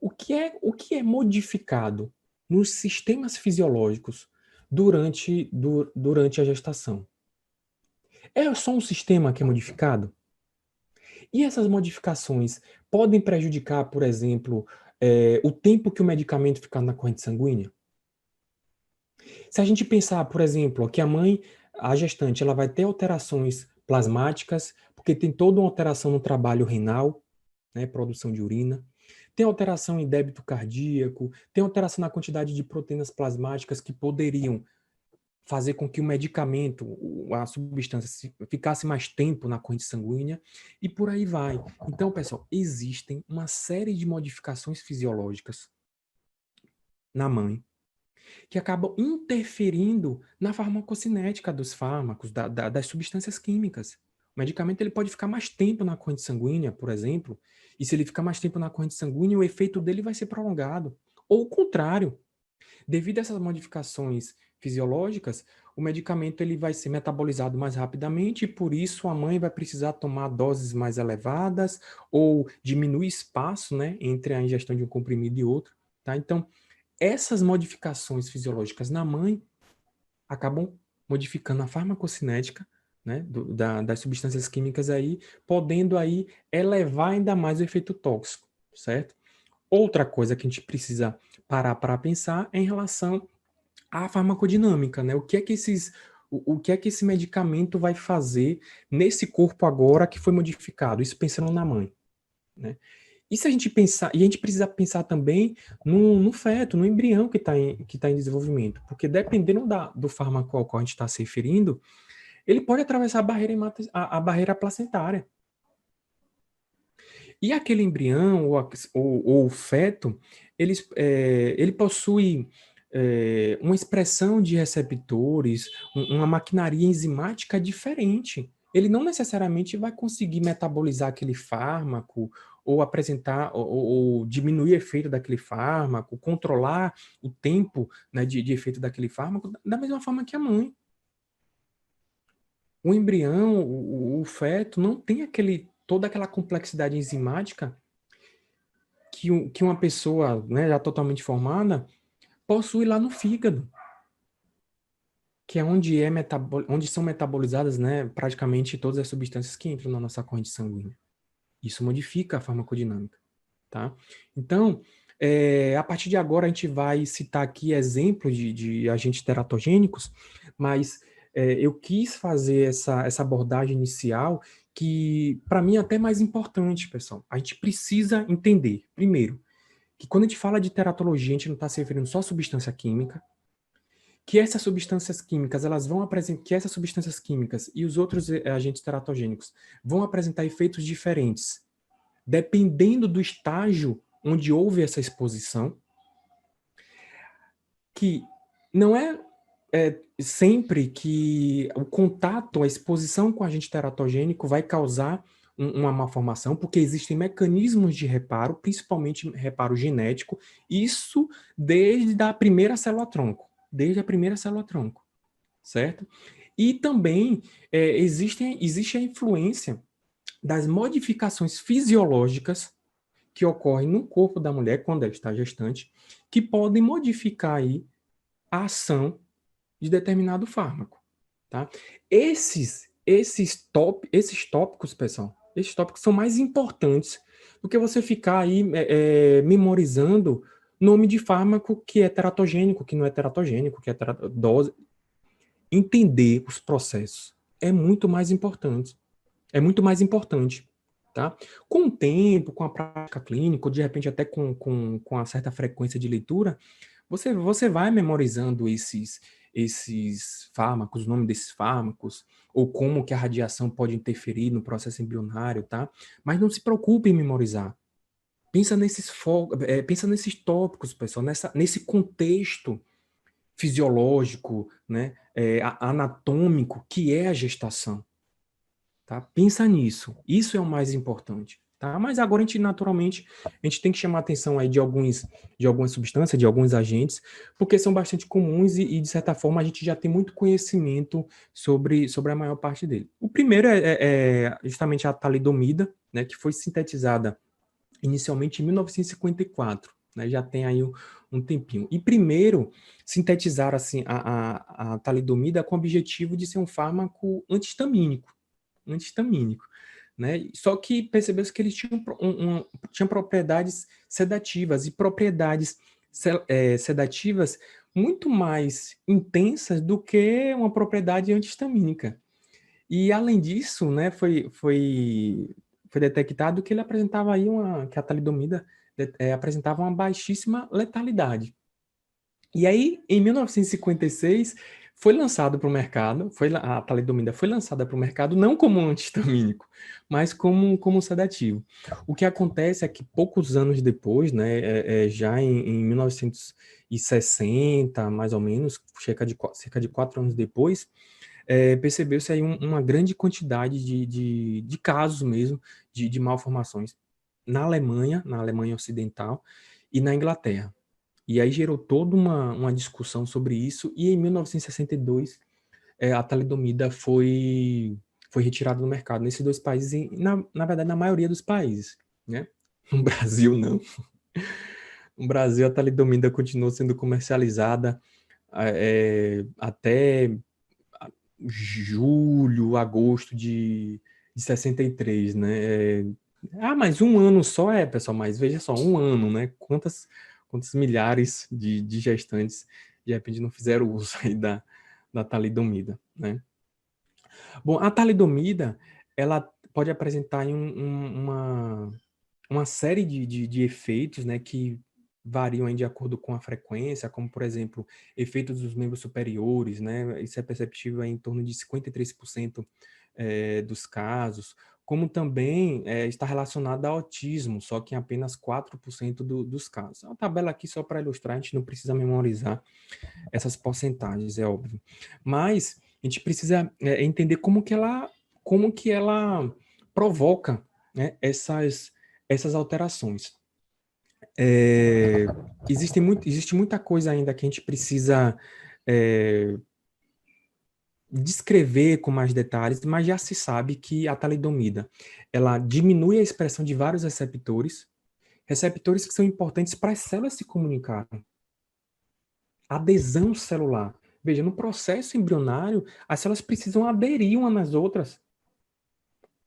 O que é modificado nos sistemas fisiológicos durante a gestação? É só um sistema que é modificado? E essas modificações podem prejudicar, por exemplo, o tempo que o medicamento fica na corrente sanguínea? Se a gente pensar, por exemplo, que a gestante, ela vai ter alterações plasmáticas, porque tem toda uma alteração no trabalho renal, né, produção de urina, tem alteração em débito cardíaco, tem alteração na quantidade de proteínas plasmáticas que poderiam fazer com que o medicamento, a substância, ficasse mais tempo na corrente sanguínea, e por aí vai. Então, pessoal, existem uma série de modificações fisiológicas na mãe que acabam interferindo na farmacocinética dos fármacos, das substâncias químicas. O medicamento ele pode ficar mais tempo na corrente sanguínea, por exemplo, e se ele ficar mais tempo na corrente sanguínea, o efeito dele vai ser prolongado. Ou o contrário, devido a essas modificações fisiológicas, o medicamento ele vai ser metabolizado mais rapidamente e por isso a mãe vai precisar tomar doses mais elevadas ou diminuir espaço, né, entre a ingestão de um comprimido e outro. Tá? Então, essas modificações fisiológicas na mãe acabam modificando a farmacocinética, né, das substâncias químicas aí, podendo aí elevar ainda mais o efeito tóxico, certo? Outra coisa que a gente precisa parar para pensar é em relação à farmacodinâmica, né? O que é que esse medicamento vai fazer nesse corpo agora que foi modificado? Isso pensando na mãe, né? E se a gente pensar, e a gente precisa pensar também no feto, no embrião que tá em desenvolvimento, porque dependendo do fármaco ao qual a gente está se referindo, ele pode atravessar a barreira placentária. E aquele embrião ou o feto, ele possui uma expressão de receptores, uma maquinaria enzimática diferente. Ele não necessariamente vai conseguir metabolizar aquele fármaco ou apresentar ou diminuir o efeito daquele fármaco, controlar o tempo, né, de efeito daquele fármaco, da mesma forma que a mãe. O embrião, o feto, não tem toda aquela complexidade enzimática que uma pessoa, né, já totalmente formada possui lá no fígado, que é onde são metabolizadas, né, praticamente todas as substâncias que entram na nossa corrente sanguínea. Isso modifica a farmacodinâmica, tá? Então, a partir de agora a gente vai citar aqui exemplos de agentes teratogênicos, mas eu quis fazer essa abordagem inicial que, para mim, é até mais importante, pessoal. A gente precisa entender, primeiro, que quando a gente fala de teratologia, a gente não está se referindo só à substância química, que essas substâncias químicas, que essas substâncias químicas e os outros agentes teratogênicos vão apresentar efeitos diferentes, dependendo do estágio onde houve essa exposição, que não é sempre que o contato, a exposição com agente teratogênico vai causar uma malformação, porque existem mecanismos de reparo, principalmente reparo genético, isso desde a primeira célula-tronco, certo? E também existe a influência das modificações fisiológicas que ocorrem no corpo da mulher quando ela está gestante, que podem modificar aí a ação de determinado fármaco, tá? Esses tópicos, pessoal, esses tópicos são mais importantes do que você ficar aí memorizando nome de fármaco que é teratogênico, que não é teratogênico, que é dose. Entender os processos é muito mais importante. É muito mais importante, tá? Com o tempo, com a prática clínica, ou de repente até com uma certa frequência de leitura, você vai memorizando esses fármacos, o nome desses fármacos, ou como que a radiação pode interferir no processo embrionário, tá? Mas não se preocupe em memorizar. Pensa nesses tópicos, pessoal, nesse contexto fisiológico, né, anatômico, que é a gestação. Tá? Pensa nisso. Isso é o mais importante. Tá? Mas agora naturalmente, a gente tem que chamar a atenção aí de algumas substâncias, de alguns agentes, porque são bastante comuns de certa forma, a gente já tem muito conhecimento sobre a maior parte dele. O primeiro é justamente a talidomida, né, que foi sintetizada inicialmente em 1954, né, já tem aí um tempinho. E primeiro sintetizaram assim, a talidomida com o objetivo de ser um fármaco antihistamínico, né? Só que percebeu-se que eles tinham propriedades sedativas e propriedades sedativas muito mais intensas do que uma propriedade antihistamínica. E além disso, né, foi detectado que ele apresentava aí que a talidomida apresentava uma baixíssima letalidade. E aí, em 1956, foi lançado para o mercado, a talidomida foi lançada para o mercado não como um antihistamínico, mas como um sedativo. O que acontece é que poucos anos depois, né, já em 1960, mais ou menos, cerca de 4 anos depois, percebeu-se aí uma grande quantidade de casos mesmo de malformações na Alemanha Ocidental e na Inglaterra. E aí gerou toda uma discussão sobre isso, e em 1962 a talidomida foi retirada do mercado nesses dois países, e na verdade na maioria dos países, né? No Brasil não. No Brasil a talidomida continuou sendo comercializada até julho, agosto de 63, né? Mas um ano só pessoal, mas veja só, um ano, né? Quantas milhares de gestantes de repente não fizeram uso aí da talidomida, né? Bom, a talidomida, ela pode apresentar aí uma série de efeitos, né, que variam aí de acordo com a frequência, como, por exemplo, efeitos dos membros superiores, né, isso é perceptível em torno de 53% dos casos, como também está relacionado ao autismo, só que em apenas 4% dos casos. A tabela aqui só para ilustrar, a gente não precisa memorizar essas porcentagens, é óbvio. Mas a gente precisa entender como que ela provoca, né, essas alterações. Existe muita coisa ainda que a gente precisa descrever com mais detalhes, mas já se sabe que a talidomida, ela diminui a expressão de vários receptores que são importantes para as células se comunicarem. Adesão celular. Veja, no processo embrionário, as células precisam aderir umas nas outras.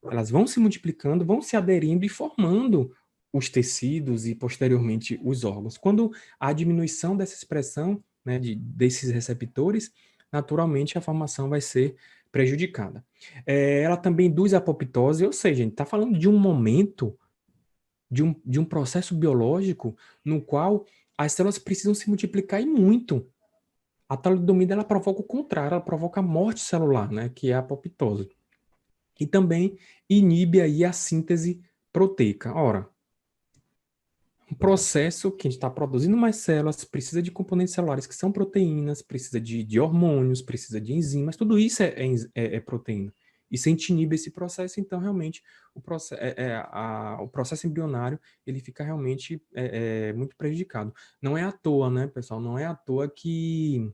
Elas vão se multiplicando, vão se aderindo e formando os tecidos e, posteriormente, os órgãos. Quando há diminuição dessa expressão, né, desses receptores, naturalmente a formação vai ser prejudicada. Ela também induz a apoptose, ou seja, a gente está falando de um momento, de um processo biológico no qual as células precisam se multiplicar e muito. A talidomida ela provoca o contrário, ela provoca a morte celular, né, que é a apoptose. E também inibe aí a síntese proteica. Ora, um processo que a gente está produzindo mais células, precisa de componentes celulares que são proteínas, precisa de hormônios, precisa de enzimas, tudo isso é proteína. E se a gente inibe esse processo, então realmente o processo embrionário ele fica realmente muito prejudicado. Não é à toa, né, pessoal? Não é à toa que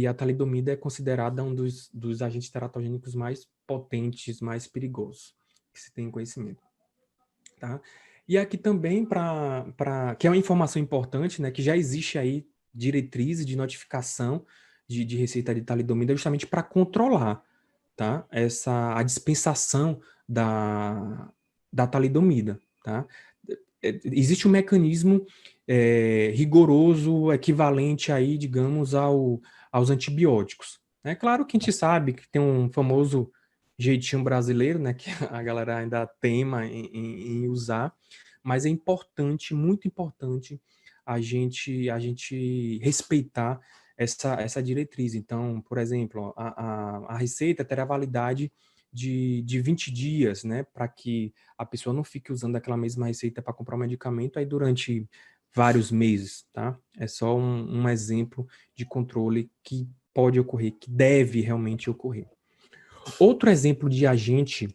a talidomida é considerada um dos agentes teratogênicos mais potentes, mais perigosos, que se tem conhecimento. Tá? E aqui também, que é uma informação importante, né, que já existe aí diretrizes de notificação de receita de talidomida justamente para controlar, tá? A dispensação da talidomida, tá? Existe um mecanismo rigoroso, equivalente aí, digamos, aos antibióticos. É claro que a gente sabe que tem um famoso jeitinho brasileiro, né, que a galera ainda teima em usar, mas é importante, muito importante, a gente respeitar essa diretriz. Então, por exemplo, a receita terá validade de 20 dias, né, para que a pessoa não fique usando aquela mesma receita para comprar um medicamento aí durante vários meses, tá? É só um exemplo de controle que pode ocorrer, que deve realmente ocorrer. Outro exemplo de agente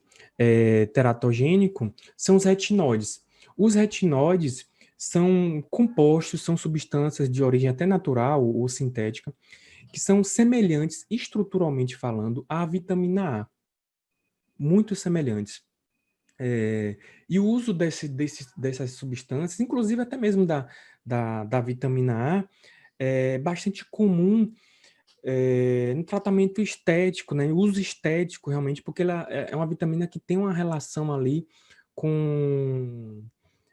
teratogênico são os retinóides. Os retinóides são compostos, são substâncias de origem até natural ou sintética, que são semelhantes, estruturalmente falando, à vitamina A. Muito semelhantes. E o uso dessas substâncias, inclusive até mesmo da vitamina A, é bastante comum no tratamento estético, né? Uso estético, realmente, porque ela é uma vitamina que tem uma relação ali com,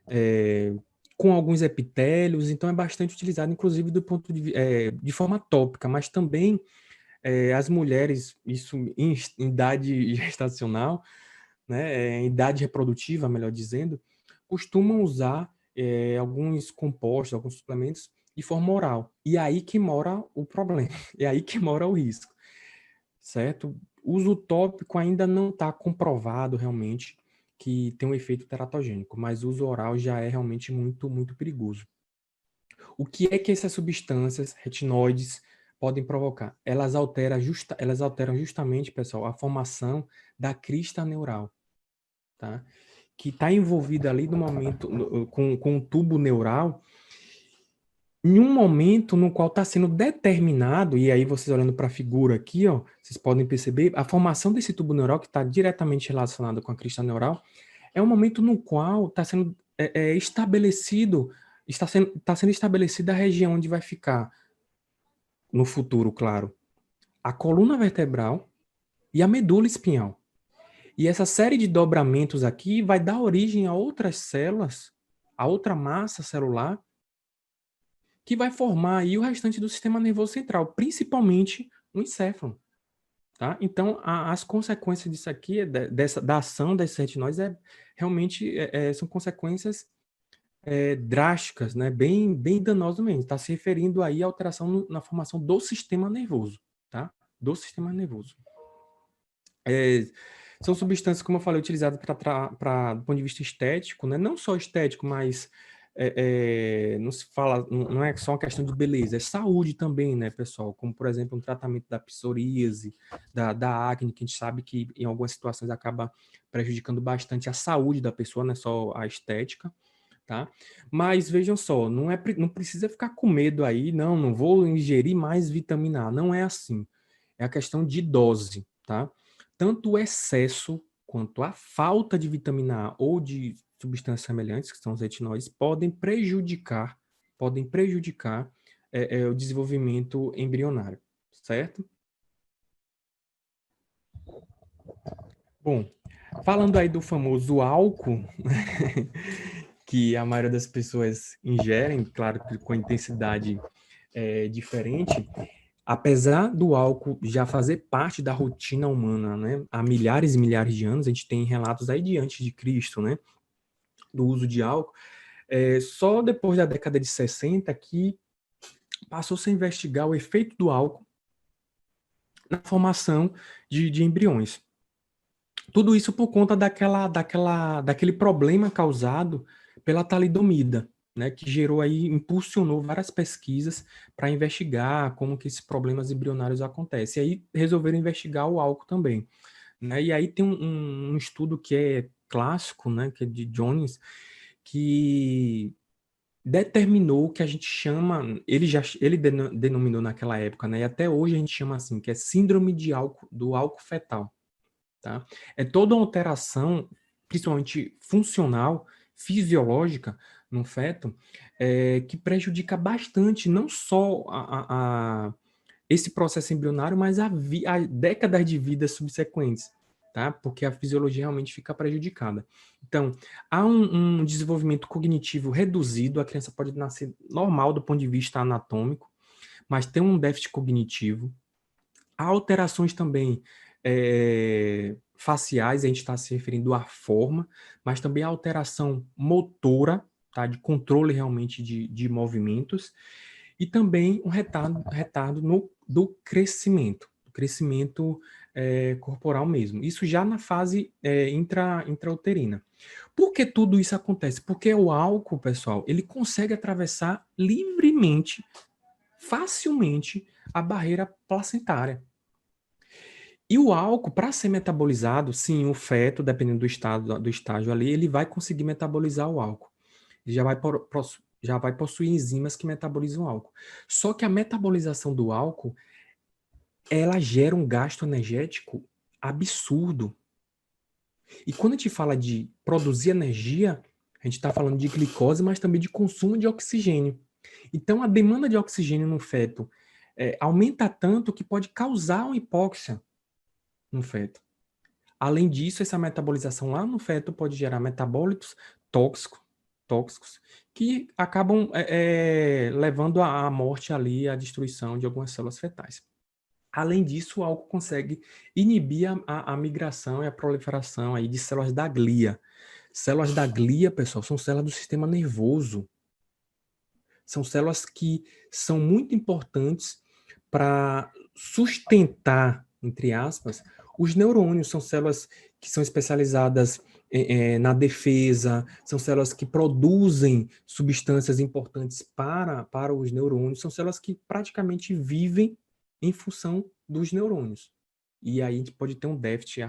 é, com alguns epitélios, então é bastante utilizado, inclusive, de forma tópica, mas também as mulheres, isso em idade gestacional, né, em idade reprodutiva, melhor dizendo, costumam usar alguns compostos, alguns suplementos de forma oral. E aí que mora o problema, é aí que mora o risco, certo? O uso tópico ainda não está comprovado realmente que tem um efeito teratogênico, mas o uso oral já é realmente muito, muito perigoso. O que é que essas substâncias retinoides podem provocar? Elas alteram justamente, pessoal, a formação da crista neural, tá? Que está envolvida ali no momento com o tubo neural, em um momento no qual está sendo determinado, e aí vocês olhando para a figura aqui, ó, vocês podem perceber a formação desse tubo neural, que está diretamente relacionado com a crista neural, é um momento no qual está sendo estabelecido, está sendo estabelecida a região onde vai ficar, no futuro, claro, a coluna vertebral e a medula espinhal. E essa série de dobramentos aqui vai dar origem a outras células, a outra massa celular, que vai formar aí o restante do sistema nervoso central, principalmente o encéfalo. Tá? Então, as consequências disso aqui, da ação desses retinóides, realmente são consequências drásticas, né? Bem danosas mesmo. Está se referindo aí à alteração na formação do sistema nervoso. Tá? Do sistema nervoso. São substâncias, como eu falei, utilizadas do ponto de vista estético, né? Não só estético, mas não se fala, não é só uma questão de beleza, é saúde também, né, pessoal? Como, por exemplo, um tratamento da psoríase, da acne, que a gente sabe que em algumas situações acaba prejudicando bastante a saúde da pessoa, não é só a estética, tá? Mas vejam só, não precisa ficar com medo aí, não vou ingerir mais vitamina A, não é assim. É a questão de dose, tá? Tanto o excesso quanto a falta de vitamina A ou de substâncias semelhantes, que são os retinóides, podem prejudicar o desenvolvimento embrionário, certo? Bom, falando aí do famoso álcool, que a maioria das pessoas ingerem, claro que com intensidade diferente, apesar do álcool já fazer parte da rotina humana, né, há milhares e milhares de anos, a gente tem relatos aí de antes de Cristo, né, do uso de álcool, só depois da década de 60 que passou-se a investigar o efeito do álcool na formação de embriões. Tudo isso por conta daquele problema causado pela talidomida, né, que gerou aí, impulsionou várias pesquisas para investigar como que esses problemas embrionários acontecem. E aí resolveram investigar o álcool também, né? E aí tem um estudo que é clássico, né, que é de Jones, que determinou o que a gente chama, denominou naquela época, né, e até hoje a gente chama assim, que é síndrome do álcool fetal, tá? É toda uma alteração, principalmente funcional, fisiológica, no feto, que prejudica bastante não só esse processo embrionário, mas a décadas de vida subsequentes, tá? Porque a fisiologia realmente fica prejudicada. Então, há um desenvolvimento cognitivo reduzido, a criança pode nascer normal do ponto de vista anatômico, mas tem um déficit cognitivo. Há alterações também faciais, a gente está se referindo à forma, mas também a alteração motora, tá? De controle realmente de movimentos, e também um retardo do crescimento corporal mesmo. Isso já na fase intrauterina. Por que tudo isso acontece? Porque o álcool, pessoal, ele consegue atravessar livremente, facilmente, a barreira placentária. E o álcool, para ser metabolizado, sim, o feto, dependendo do estágio ali, ele vai conseguir metabolizar o álcool. Ele já vai possuir enzimas que metabolizam o álcool. Só que a metabolização do álcool, ela gera um gasto energético absurdo. E quando a gente fala de produzir energia, a gente está falando de glicose, mas também de consumo de oxigênio. Então, a demanda de oxigênio no feto aumenta tanto que pode causar uma hipóxia no feto. Além disso, essa metabolização lá no feto pode gerar metabólitos tóxicos que acabam levando à morte ali, à destruição de algumas células fetais. Além disso, o álcool consegue inibir a migração e a proliferação aí de células da glia. Células da glia, pessoal, são células do sistema nervoso. São células que são muito importantes para sustentar, entre aspas, os neurônios. São células que são especializadas na defesa, são células que produzem substâncias importantes para os neurônios, são células que praticamente vivem em função dos neurônios. E aí a gente pode ter um déficit,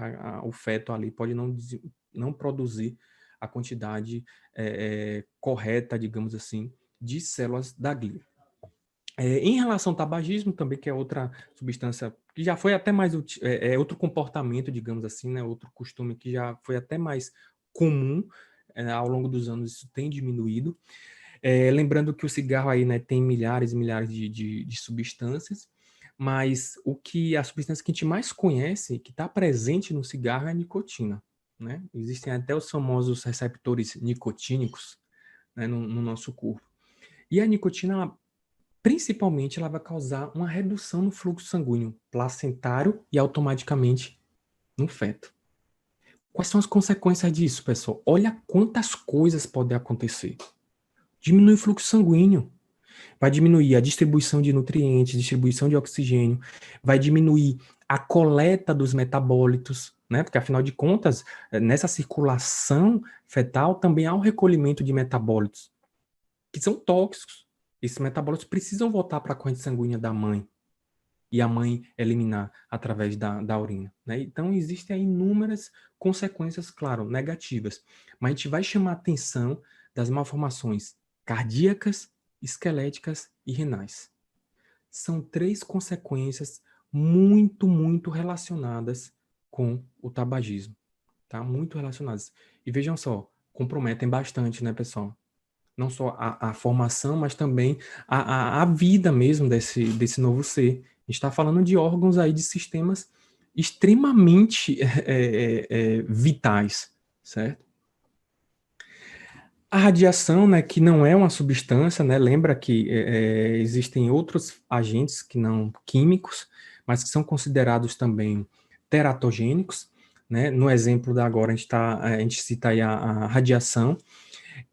o feto ali pode não produzir a quantidade correta, digamos assim, de células da glia. Em relação ao tabagismo também, que é outra substância que já foi até mais outro comportamento, digamos assim, né, outro costume que já foi até mais comum, ao longo dos anos isso tem diminuído. Lembrando que o cigarro aí, né, tem milhares e milhares de substâncias, mas a substância que a gente mais conhece, que está presente no cigarro, é a nicotina, né? Existem até os famosos receptores nicotínicos, né, no nosso corpo. E a nicotina, principalmente, ela vai causar uma redução no fluxo sanguíneo placentário e automaticamente no feto. Quais são as consequências disso, pessoal? Olha quantas coisas podem acontecer. Diminui o fluxo sanguíneo, vai diminuir a distribuição de nutrientes, distribuição de oxigênio, vai diminuir a coleta dos metabólitos, né? Porque, afinal de contas, nessa circulação fetal também há um recolhimento de metabólitos, que são tóxicos. Esses metabólitos precisam voltar para a corrente sanguínea da mãe e a mãe eliminar através da urina, né? Então, existem aí inúmeras consequências, claro, negativas, mas a gente vai chamar a atenção das malformações cardíacas, esqueléticas e renais. São 3 consequências muito, muito relacionadas com o tabagismo, tá? Muito relacionadas. E vejam só, comprometem bastante, né, pessoal? Não só a formação, mas também a vida mesmo desse novo ser. A gente está falando de órgãos aí, de sistemas extremamente vitais, certo? A radiação, né, que não é uma substância, né, lembra que existem outros agentes que não químicos, mas que são considerados também teratogênicos, né? No exemplo da agora a gente cita aí a radiação,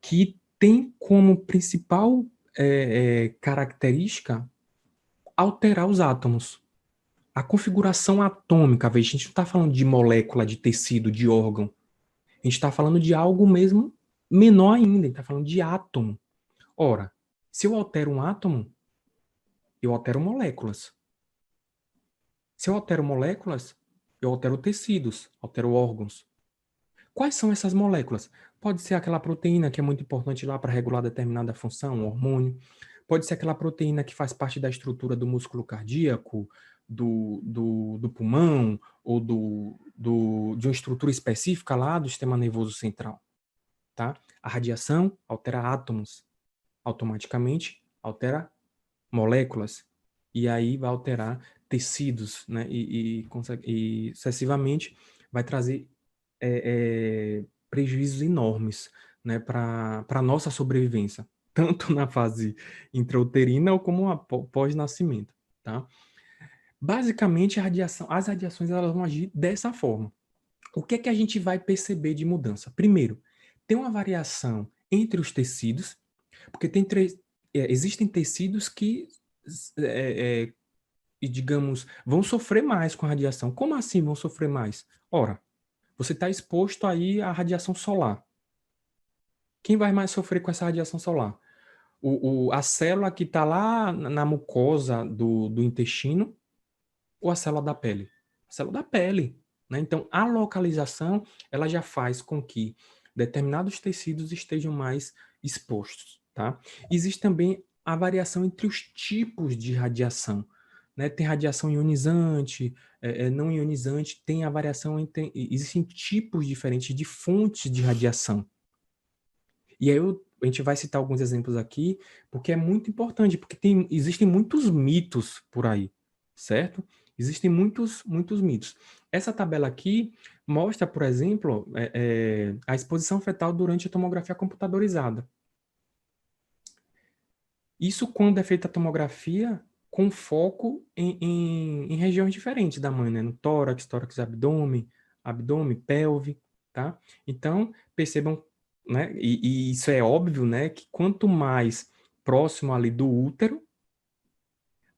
que tem como principal característica alterar os átomos. A configuração atômica, a gente não está falando de molécula, de tecido, de órgão. A gente está falando de algo mesmo menor ainda, a gente está falando de átomo. Ora, se eu altero um átomo, eu altero moléculas. Se eu altero moléculas, eu altero tecidos, altero órgãos. Quais são essas moléculas? Pode ser aquela proteína que é muito importante lá para regular determinada função, um hormônio. Pode ser aquela proteína que faz parte da estrutura do músculo cardíaco, do pulmão, ou de uma estrutura específica lá do sistema nervoso central. Tá? A radiação altera átomos, automaticamente altera moléculas, e aí vai alterar tecidos, né? E sucessivamente vai trazer prejuízos enormes, né, para a nossa sobrevivência, tanto na fase intrauterina como pós-nascimento, tá? Basicamente, as radiações elas vão agir dessa forma. O que é que a gente vai perceber de mudança? Primeiro, tem uma variação entre os tecidos, porque existem tecidos que, digamos, vão sofrer mais com a radiação. Como assim vão sofrer mais? Ora, você está exposto aí à radiação solar. Quem vai mais sofrer com essa radiação solar? A célula que está lá na mucosa do intestino ou a célula da pele? A célula da pele. Né? Então, a localização ela já faz com que determinados tecidos estejam mais expostos. Tá? Existe também a variação entre os tipos de radiação. Né? Tem radiação ionizante, não ionizante, tem a variação entre... Existem tipos diferentes de fontes de radiação. E aí a gente vai citar alguns exemplos aqui, porque é muito importante, porque existem muitos mitos por aí, certo? Existem muitos mitos. Essa tabela aqui mostra, por exemplo, a exposição fetal durante a tomografia computadorizada. Isso quando é feita a tomografia com foco em regiões diferentes da mãe, né? No tórax, abdômen, pelve, tá? Então, percebam, né? E isso é óbvio, né? Que quanto mais próximo ali do útero,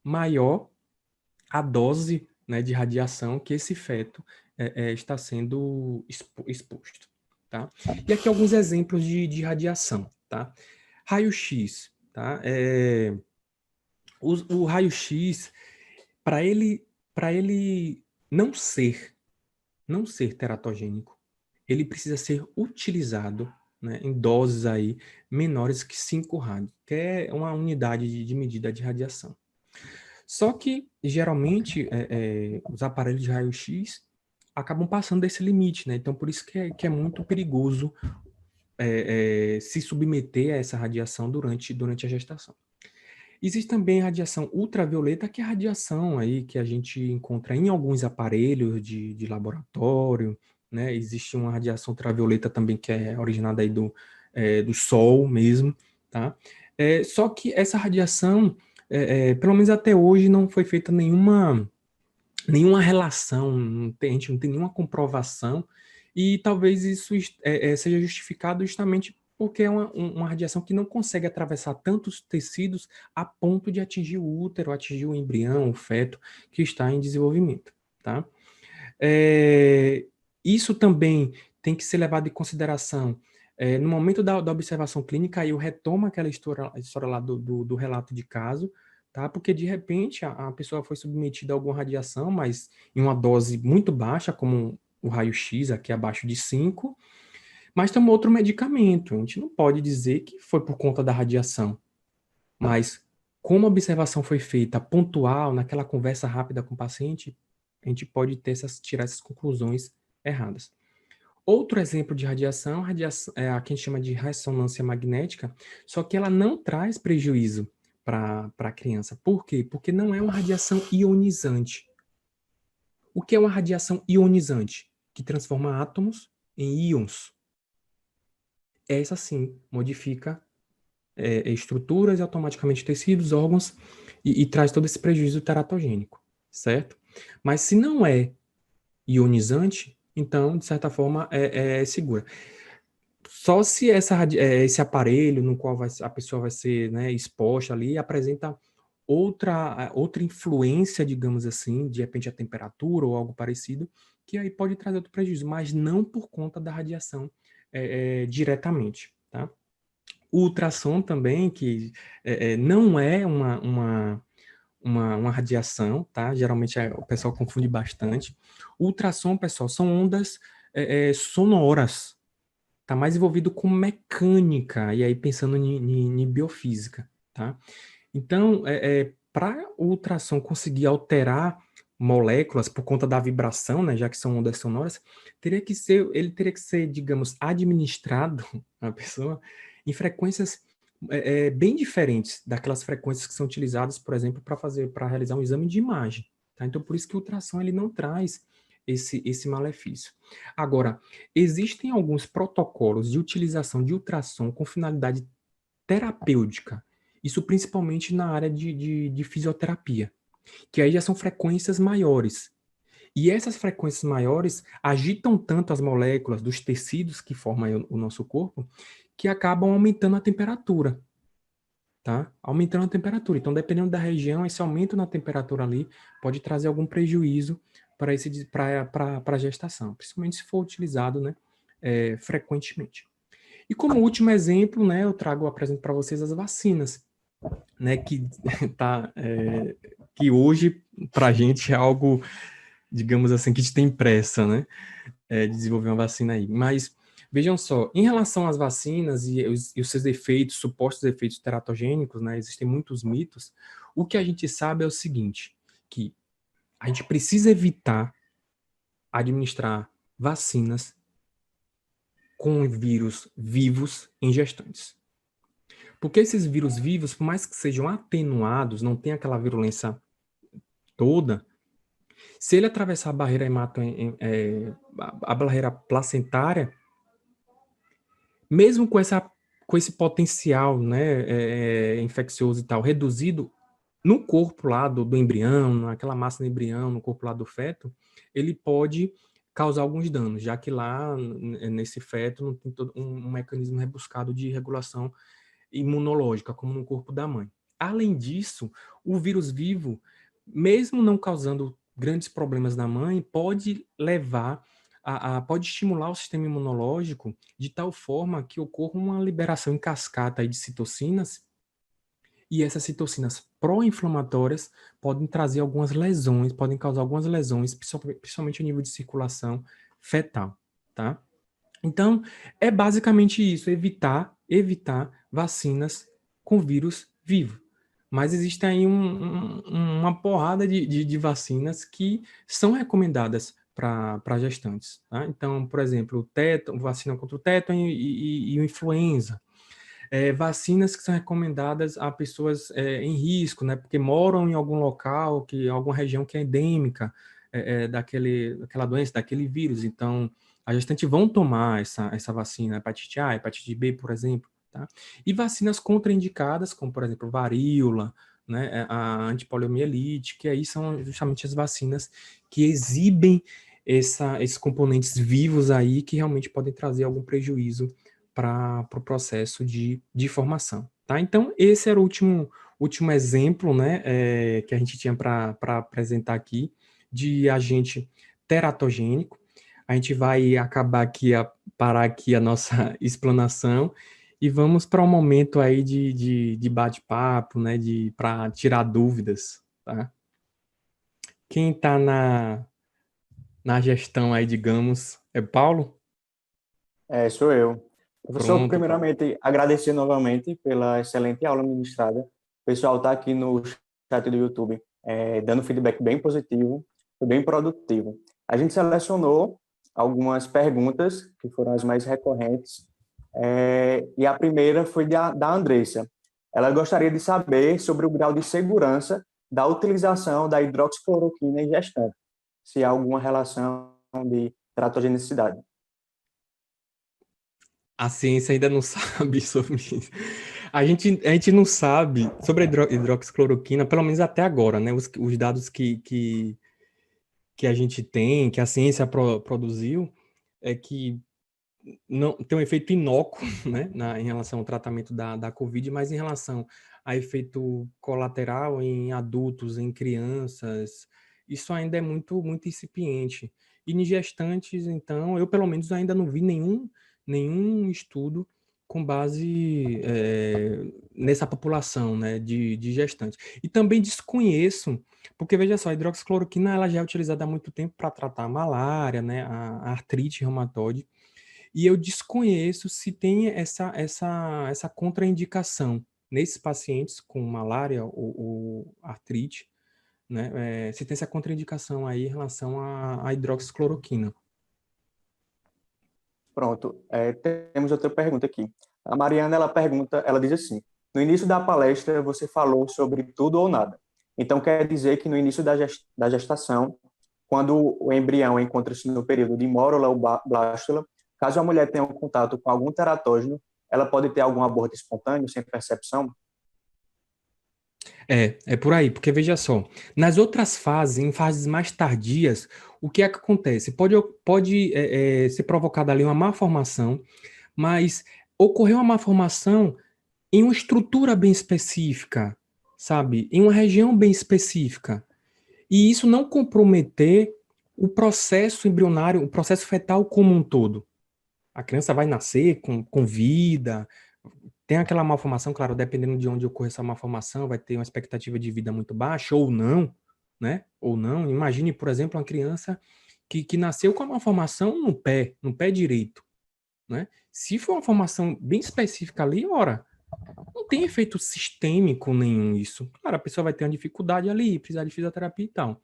maior a dose, né, de radiação que esse feto está sendo exposto, tá? E aqui alguns exemplos de radiação, tá? Raio-X, tá? O raio-X, para ele não ser teratogênico, ele precisa ser utilizado, né, em doses aí menores que 5 rádios, que é uma unidade de medida de radiação. Só que, geralmente, os aparelhos de raio-X acabam passando desse limite, né? Então, por isso que é muito perigoso se submeter a essa radiação durante a gestação. Existe também a radiação ultravioleta, que é a radiação aí que a gente encontra em alguns aparelhos de laboratório, né? Existe uma radiação ultravioleta também que é originada aí do sol mesmo, tá? Só que essa radiação, pelo menos até hoje, não foi feita nenhuma relação, a gente não tem nenhuma comprovação, e talvez isso seja justificado justamente porque é uma radiação que não consegue atravessar tantos tecidos a ponto de atingir o útero, atingir o embrião, o feto que está em desenvolvimento. Tá? Isso também tem que ser levado em consideração no momento da observação clínica. Aí eu retomo aquela história lá do relato de caso, tá? Porque de repente a pessoa foi submetida a alguma radiação, mas em uma dose muito baixa, como o raio-X, aqui abaixo de 5, mas tomou outro medicamento. A gente não pode dizer que foi por conta da radiação, mas como a observação foi feita pontual, naquela conversa rápida com o paciente, a gente pode tirar essas conclusões erradas. Outro exemplo de radiação é a que a gente chama de ressonância magnética, só que ela não traz prejuízo para a criança. Por quê? Porque não é uma radiação ionizante. O que é uma radiação ionizante? Que transforma átomos em íons. Essa sim modifica estruturas e automaticamente tecidos, órgãos e traz todo esse prejuízo teratogênico, certo? Mas se não é ionizante, então, de certa forma, é segura. Só se esse aparelho no qual a pessoa vai ser, né, exposta ali apresenta outra influência, digamos assim, de repente a temperatura ou algo parecido, que aí pode trazer outro prejuízo, mas não por conta da radiação diretamente, tá? O ultrassom também, que não é uma radiação, tá? Geralmente o pessoal confunde bastante. O ultrassom, pessoal, são ondas sonoras. Tá mais envolvido com mecânica, e aí pensando em biofísica, tá? Então, para o ultrassom conseguir alterar moléculas por conta da vibração, né, já que são ondas sonoras, ele teria que ser, digamos, administrado a pessoa em frequências bem diferentes daquelas frequências que são utilizadas, por exemplo, para realizar um exame de imagem. Tá? Então, por isso que o ultrassom ele não traz esse malefício. Agora, existem alguns protocolos de utilização de ultrassom com finalidade terapêutica, isso principalmente na área de fisioterapia, que aí já são frequências maiores. E essas frequências maiores agitam tanto as moléculas dos tecidos que formam o nosso corpo, que acabam aumentando a temperatura, tá? Aumentando a temperatura. Então, dependendo da região, esse aumento na temperatura ali pode trazer algum prejuízo para a gestação, principalmente se for utilizado, né, frequentemente. E como último exemplo, né, apresento para vocês as vacinas, né, que hoje para a gente é algo, digamos assim, que tem pressa, né, de desenvolver uma vacina aí. Mas vejam só, em relação às vacinas e os seus efeitos, supostos efeitos teratogênicos, né, existem muitos mitos. O que a gente sabe é o seguinte, que a gente precisa evitar administrar vacinas com vírus vivos em gestantes. Porque esses vírus vivos, por mais que sejam atenuados, não tem aquela virulência toda, se ele atravessar a barreira a barreira placentária, mesmo com esse potencial, né, infeccioso e tal, reduzido, no corpo lá do embrião, naquela massa do embrião, no corpo lá do feto, ele pode causar alguns danos, já que lá, nesse feto, não tem todo um mecanismo rebuscado de regulação imunológica, como no corpo da mãe. Além disso, o vírus vivo, mesmo não causando grandes problemas na mãe, pode levar pode estimular o sistema imunológico de tal forma que ocorra uma liberação em cascata aí de citocinas, e essas citocinas pró-inflamatórias podem trazer algumas lesões, podem causar algumas lesões, principalmente a nível de circulação fetal, tá? Então, é basicamente isso, evitar vacinas com vírus vivo. Mas existe aí uma porrada de vacinas que são recomendadas para gestantes. Tá? Então, por exemplo, vacina contra o tétano e o influenza. Vacinas que são recomendadas a pessoas em risco, né? Porque moram em algum local, alguma região que é endêmica daquela doença, daquele vírus. Então, a gestante vão tomar essa vacina, hepatite A, hepatite B, por exemplo, tá? E vacinas contraindicadas, como, por exemplo, varíola, né, a antipoliomielite, que aí são justamente as vacinas que exibem esses componentes vivos aí que realmente podem trazer algum prejuízo para o processo de formação, tá? Então, esse era o último exemplo, né, que a gente tinha para apresentar aqui, de agente teratogênico. A gente vai parar aqui a nossa explanação e vamos para um momento aí de bate-papo, né, para tirar dúvidas, tá? Quem está na gestão aí, digamos, é Paulo? Sou eu. Professor, Pronto, Paulo. primeiramente, agradecer novamente pela excelente aula ministrada. O pessoal está aqui no chat do YouTube, dando feedback bem positivo, foi bem produtivo. A gente selecionou algumas perguntas, que foram as mais recorrentes, e a primeira foi da Andressa. Ela gostaria de saber sobre o grau de segurança da utilização da hidroxicloroquina em gestante, se há alguma relação de teratogenicidade. A ciência ainda não sabe sobre isso. A gente não sabe sobre a hidroxicloroquina, pelo menos até agora, né? Os dados que a gente tem, que a ciência produziu, é que não tem um efeito inócuo, né, em relação ao tratamento da COVID, mas em relação a efeito colateral em adultos, em crianças, isso ainda é muito incipiente. E em gestantes, então, eu pelo menos ainda não vi nenhum estudo com base nessa população, né, de gestantes. E também desconheço, porque veja só, a hidroxicloroquina ela já é utilizada há muito tempo para tratar a malária, né, a artrite reumatoide, e eu desconheço se tem essa contraindicação nesses pacientes com malária ou artrite, né, se tem essa contraindicação aí em relação à hidroxicloroquina. Pronto, temos outra pergunta aqui. A Mariana, ela diz assim, no início da palestra você falou sobre tudo ou nada. Então quer dizer que no início da gestação, quando o embrião encontra-se no período de mórula ou blástula, caso a mulher tenha um contato com algum teratógeno, ela pode ter algum aborto espontâneo sem percepção? É por aí, porque veja só, nas outras fases, em fases mais tardias, o que é que acontece? Pode ser provocada ali uma malformação, mas ocorreu uma malformação em uma estrutura bem específica, sabe? Em uma região bem específica. E isso não comprometer o processo embrionário, o processo fetal como um todo. A criança vai nascer com vida, tem aquela malformação, claro, dependendo de onde ocorre essa malformação, vai ter uma expectativa de vida muito baixa, ou não, né? Ou não. Imagine, por exemplo, uma criança que nasceu com uma malformação no pé direito, né? Se for uma formação bem específica ali, ora, não tem efeito sistêmico nenhum isso. Claro, a pessoa vai ter uma dificuldade ali, precisar de fisioterapia e tal.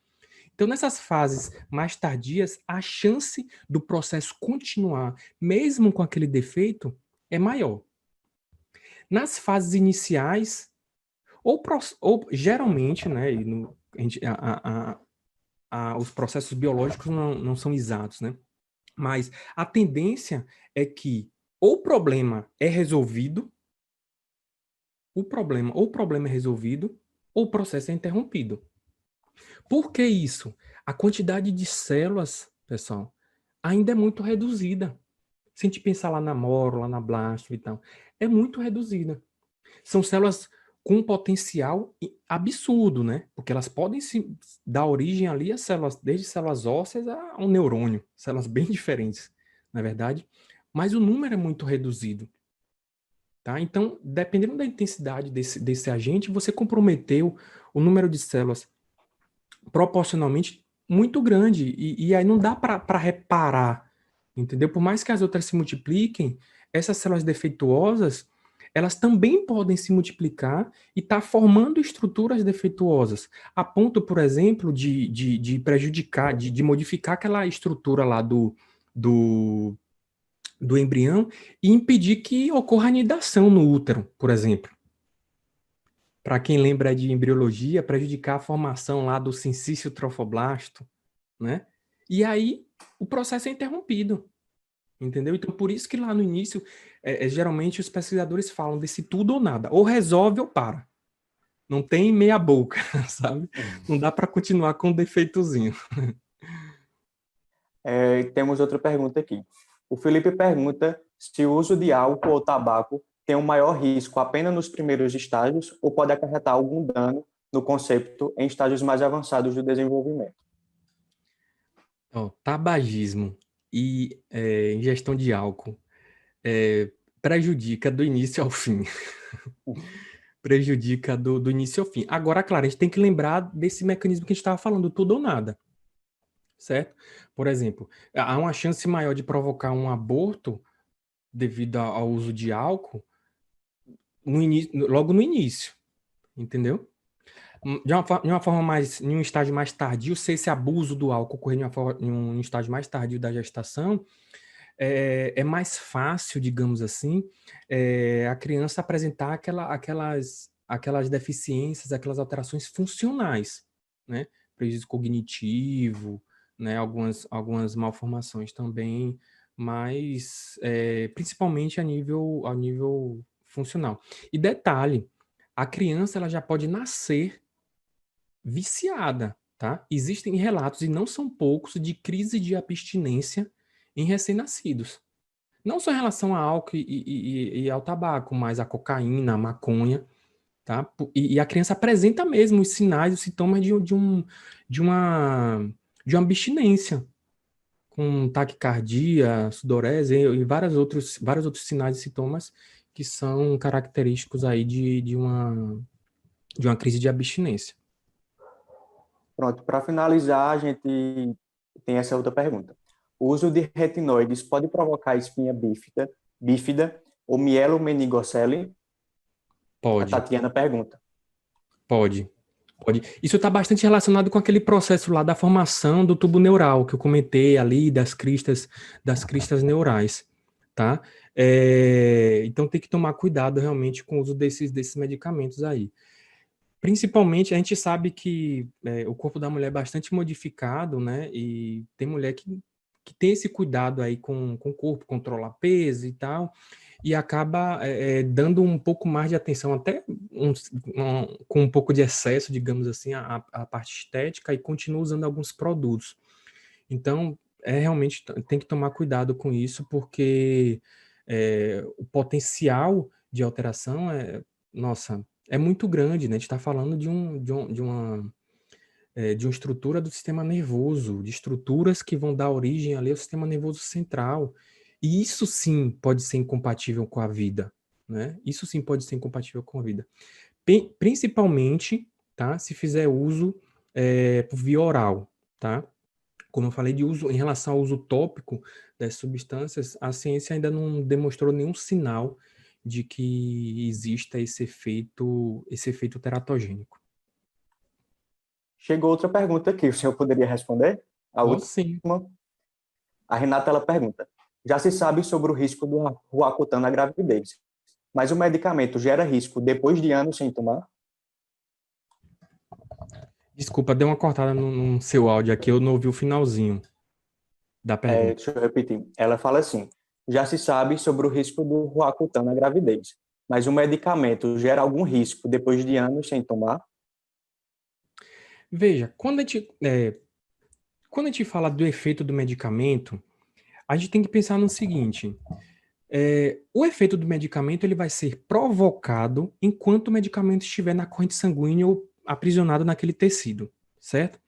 Então, nessas fases mais tardias, a chance do processo continuar, mesmo com aquele defeito, é maior. Nas fases iniciais, ou geralmente, né, os processos biológicos não são exatos, né? Mas a tendência é que ou o problema é resolvido, ou o problema é resolvido, ou o processo é interrompido. Por que isso? A quantidade de células, pessoal, ainda é muito reduzida. Se a gente pensar lá na mórula, na blástica e tal, é muito reduzida. São células com um potencial absurdo, né? Porque elas podem se dar origem ali a células, desde células ósseas a um neurônio, células bem diferentes, na verdade, mas o número é muito reduzido. Tá? Então, dependendo da intensidade desse agente, você comprometeu o número de células proporcionalmente muito grande, e aí não dá para reparar, entendeu? Por mais que as outras se multipliquem, essas células defeituosas, elas também podem se multiplicar e estar formando estruturas defeituosas, a ponto, por exemplo, de prejudicar, de modificar aquela estrutura lá do, do embrião e impedir que ocorra anidação no útero, por exemplo. Para quem lembra de embriologia, prejudicar a formação lá do sincício trofoblasto, né? E aí o processo é interrompido, entendeu? Então, por isso que lá no início, geralmente os pesquisadores falam desse tudo ou nada, ou resolve ou para. Não tem meia boca, sabe? Não dá para continuar com um defeitozinho. Temos outra pergunta aqui. O Felipe pergunta se o uso de álcool ou tabaco tem um maior risco apenas nos primeiros estágios ou pode acarretar algum dano no conceito em estágios mais avançados do desenvolvimento. Tabagismo e ingestão de álcool prejudica do início ao fim. Prejudica do início ao fim. Agora, claro, a gente tem que lembrar desse mecanismo que a gente estava falando, tudo ou nada. Certo? Por exemplo, há uma chance maior de provocar um aborto devido ao uso de álcool logo no início, entendeu? De uma forma mais, em um estágio mais tardio, se esse abuso do álcool ocorrer em um estágio mais tardio da gestação, é mais fácil, digamos assim, a criança apresentar aquelas deficiências, aquelas alterações funcionais, né? Prejuízo cognitivo, né? Algumas malformações também, mas principalmente a nível funcional. E detalhe, a criança ela já pode nascer viciada, tá? Existem relatos, e não são poucos, de crise de abstinência em recém-nascidos. Não só em relação a álcool e ao tabaco, mas a cocaína, a maconha, tá? E a criança apresenta mesmo os sinais, os sintomas de uma abstinência, com taquicardia, sudorese e vários outros sinais e sintomas que são característicos aí de uma crise de abstinência. Pronto, para finalizar, a gente tem essa outra pergunta. O uso de retinoides pode provocar espinha bífida ou mielomeningocele? A Pode, Tatiana pergunta. pode. Isso está bastante relacionado com aquele processo lá da formação do tubo neural que eu comentei ali, das cristas neurais, tá? Então tem que tomar cuidado realmente com o uso desses medicamentos aí. Principalmente, a gente sabe que o corpo da mulher é bastante modificado, né? E tem mulher que tem esse cuidado aí com o corpo, controla peso e tal, e acaba dando um pouco mais de atenção, até com um pouco de excesso, digamos assim, à parte estética, e continua usando alguns produtos. Então, realmente tem que tomar cuidado com isso, porque o potencial de alteração nossa, é muito grande, né? A gente está falando de uma estrutura do sistema nervoso, de estruturas que vão dar origem ali ao sistema nervoso central. E isso sim pode ser incompatível com a vida, né? Isso sim pode ser incompatível com a vida. Principalmente, tá? Se fizer uso por via oral, tá? Como eu falei de uso, em relação ao uso tópico das substâncias, a ciência ainda não demonstrou nenhum sinal de que exista esse efeito teratogênico. Chegou outra pergunta aqui, o senhor poderia responder? A Posso sim. última. A Renata ela pergunta: já se sabe sobre o risco do Roacutan na gravidez, mas o medicamento gera risco depois de anos sem tomar? Desculpa, deu uma cortada no seu áudio aqui, eu não ouvi o finalzinho da pergunta. Deixa eu repetir. Ela fala assim: já se sabe sobre o risco do Roacutan na gravidez, mas o medicamento gera algum risco depois de anos sem tomar? Veja, quando a gente fala do efeito do medicamento, a gente tem que pensar no seguinte: o efeito do medicamento ele vai ser provocado enquanto o medicamento estiver na corrente sanguínea ou aprisionado naquele tecido, certo?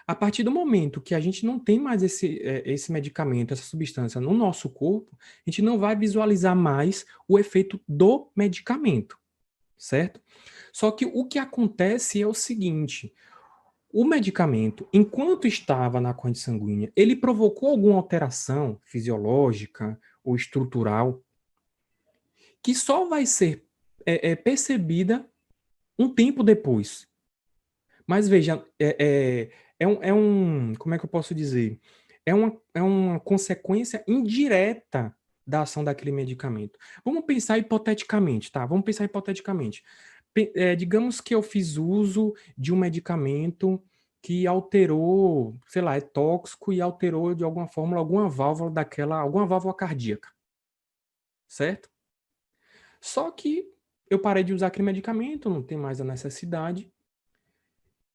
A partir do momento que a gente não tem mais esse medicamento, essa substância no nosso corpo, a gente não vai visualizar mais o efeito do medicamento, certo? Só que o que acontece é o seguinte: o medicamento, enquanto estava na corrente sanguínea, ele provocou alguma alteração fisiológica ou estrutural que só vai ser percebida um tempo depois. Mas veja, como é que eu posso dizer? É uma consequência indireta da ação daquele medicamento. Vamos pensar hipoteticamente, tá? Vamos pensar hipoteticamente. Digamos que eu fiz uso de um medicamento que alterou, sei lá, é tóxico e alterou de alguma forma alguma válvula cardíaca, certo? Só que eu parei de usar aquele medicamento, não tem mais a necessidade.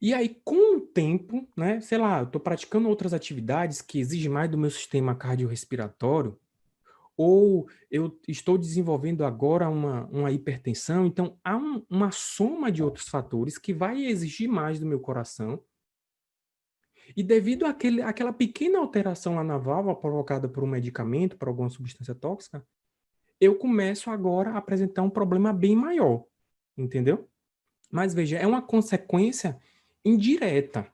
E aí, com o tempo, né, sei lá, eu estou praticando outras atividades que exigem mais do meu sistema cardiorrespiratório, ou eu estou desenvolvendo agora uma hipertensão, então há uma soma de outros fatores que vai exigir mais do meu coração, e devido àquela pequena alteração lá na válvula provocada por um medicamento, por alguma substância tóxica, eu começo agora a apresentar um problema bem maior, entendeu? Mas veja, é uma consequência indireta,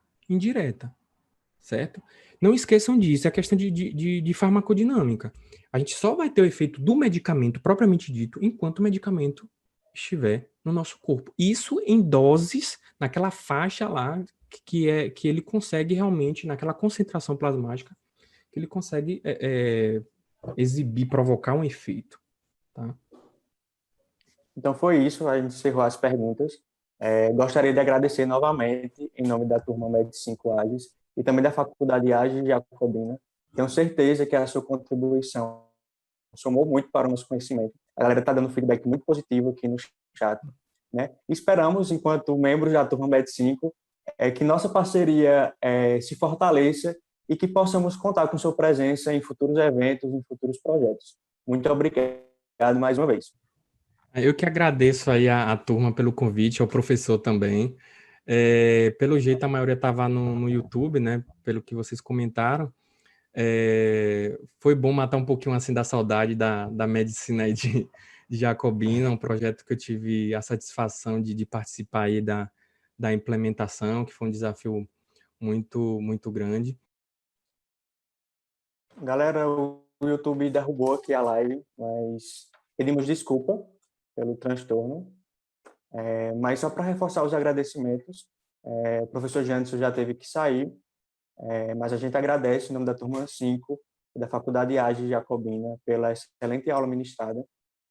certo? Não esqueçam disso, é a questão de farmacodinâmica. A gente só vai ter o efeito do medicamento propriamente dito enquanto o medicamento estiver no nosso corpo. Isso em doses, naquela faixa lá que ele consegue realmente, naquela concentração plasmática, que ele consegue exibir, provocar um efeito. Tá? Então foi isso, a gente encerrou as perguntas. Gostaria de agradecer novamente, em nome da turma Med 5 AGES e também da Faculdade AGES Jacobina. Tenho certeza que a sua contribuição somou muito para o nosso conhecimento. A galera está dando feedback muito positivo aqui no chat. Né? Esperamos, enquanto membros da turma Med 5, que nossa parceria se fortaleça e que possamos contar com sua presença em futuros eventos, em futuros projetos. Muito obrigado mais uma vez. Eu que agradeço aí a turma pelo convite, ao professor também. Pelo jeito, a maioria estava no YouTube, né? Pelo que vocês comentaram. Foi bom matar um pouquinho assim da saudade da medicina aí de Jacobina, um projeto que eu tive a satisfação de participar aí da implementação, que foi um desafio muito grande. Galera, o YouTube derrubou aqui a live, mas pedimos desculpa pelo transtorno. Mas só para reforçar os agradecimentos, o professor Janderson já teve que sair, mas a gente agradece em nome da turma 5 da Faculdade AGE Jacobina pela excelente aula ministrada,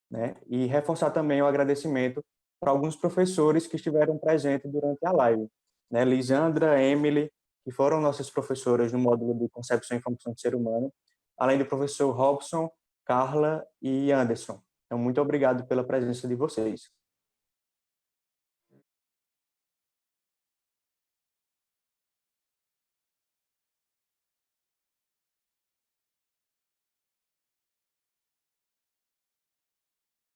né? E reforçar também o agradecimento para alguns professores que estiveram presentes durante a live, né? Lisandra, Emily, que foram nossas professoras no módulo de Concepção e Formação do Ser Humano, além do professor Robson, Carla e Anderson. Então, muito obrigado pela presença de vocês.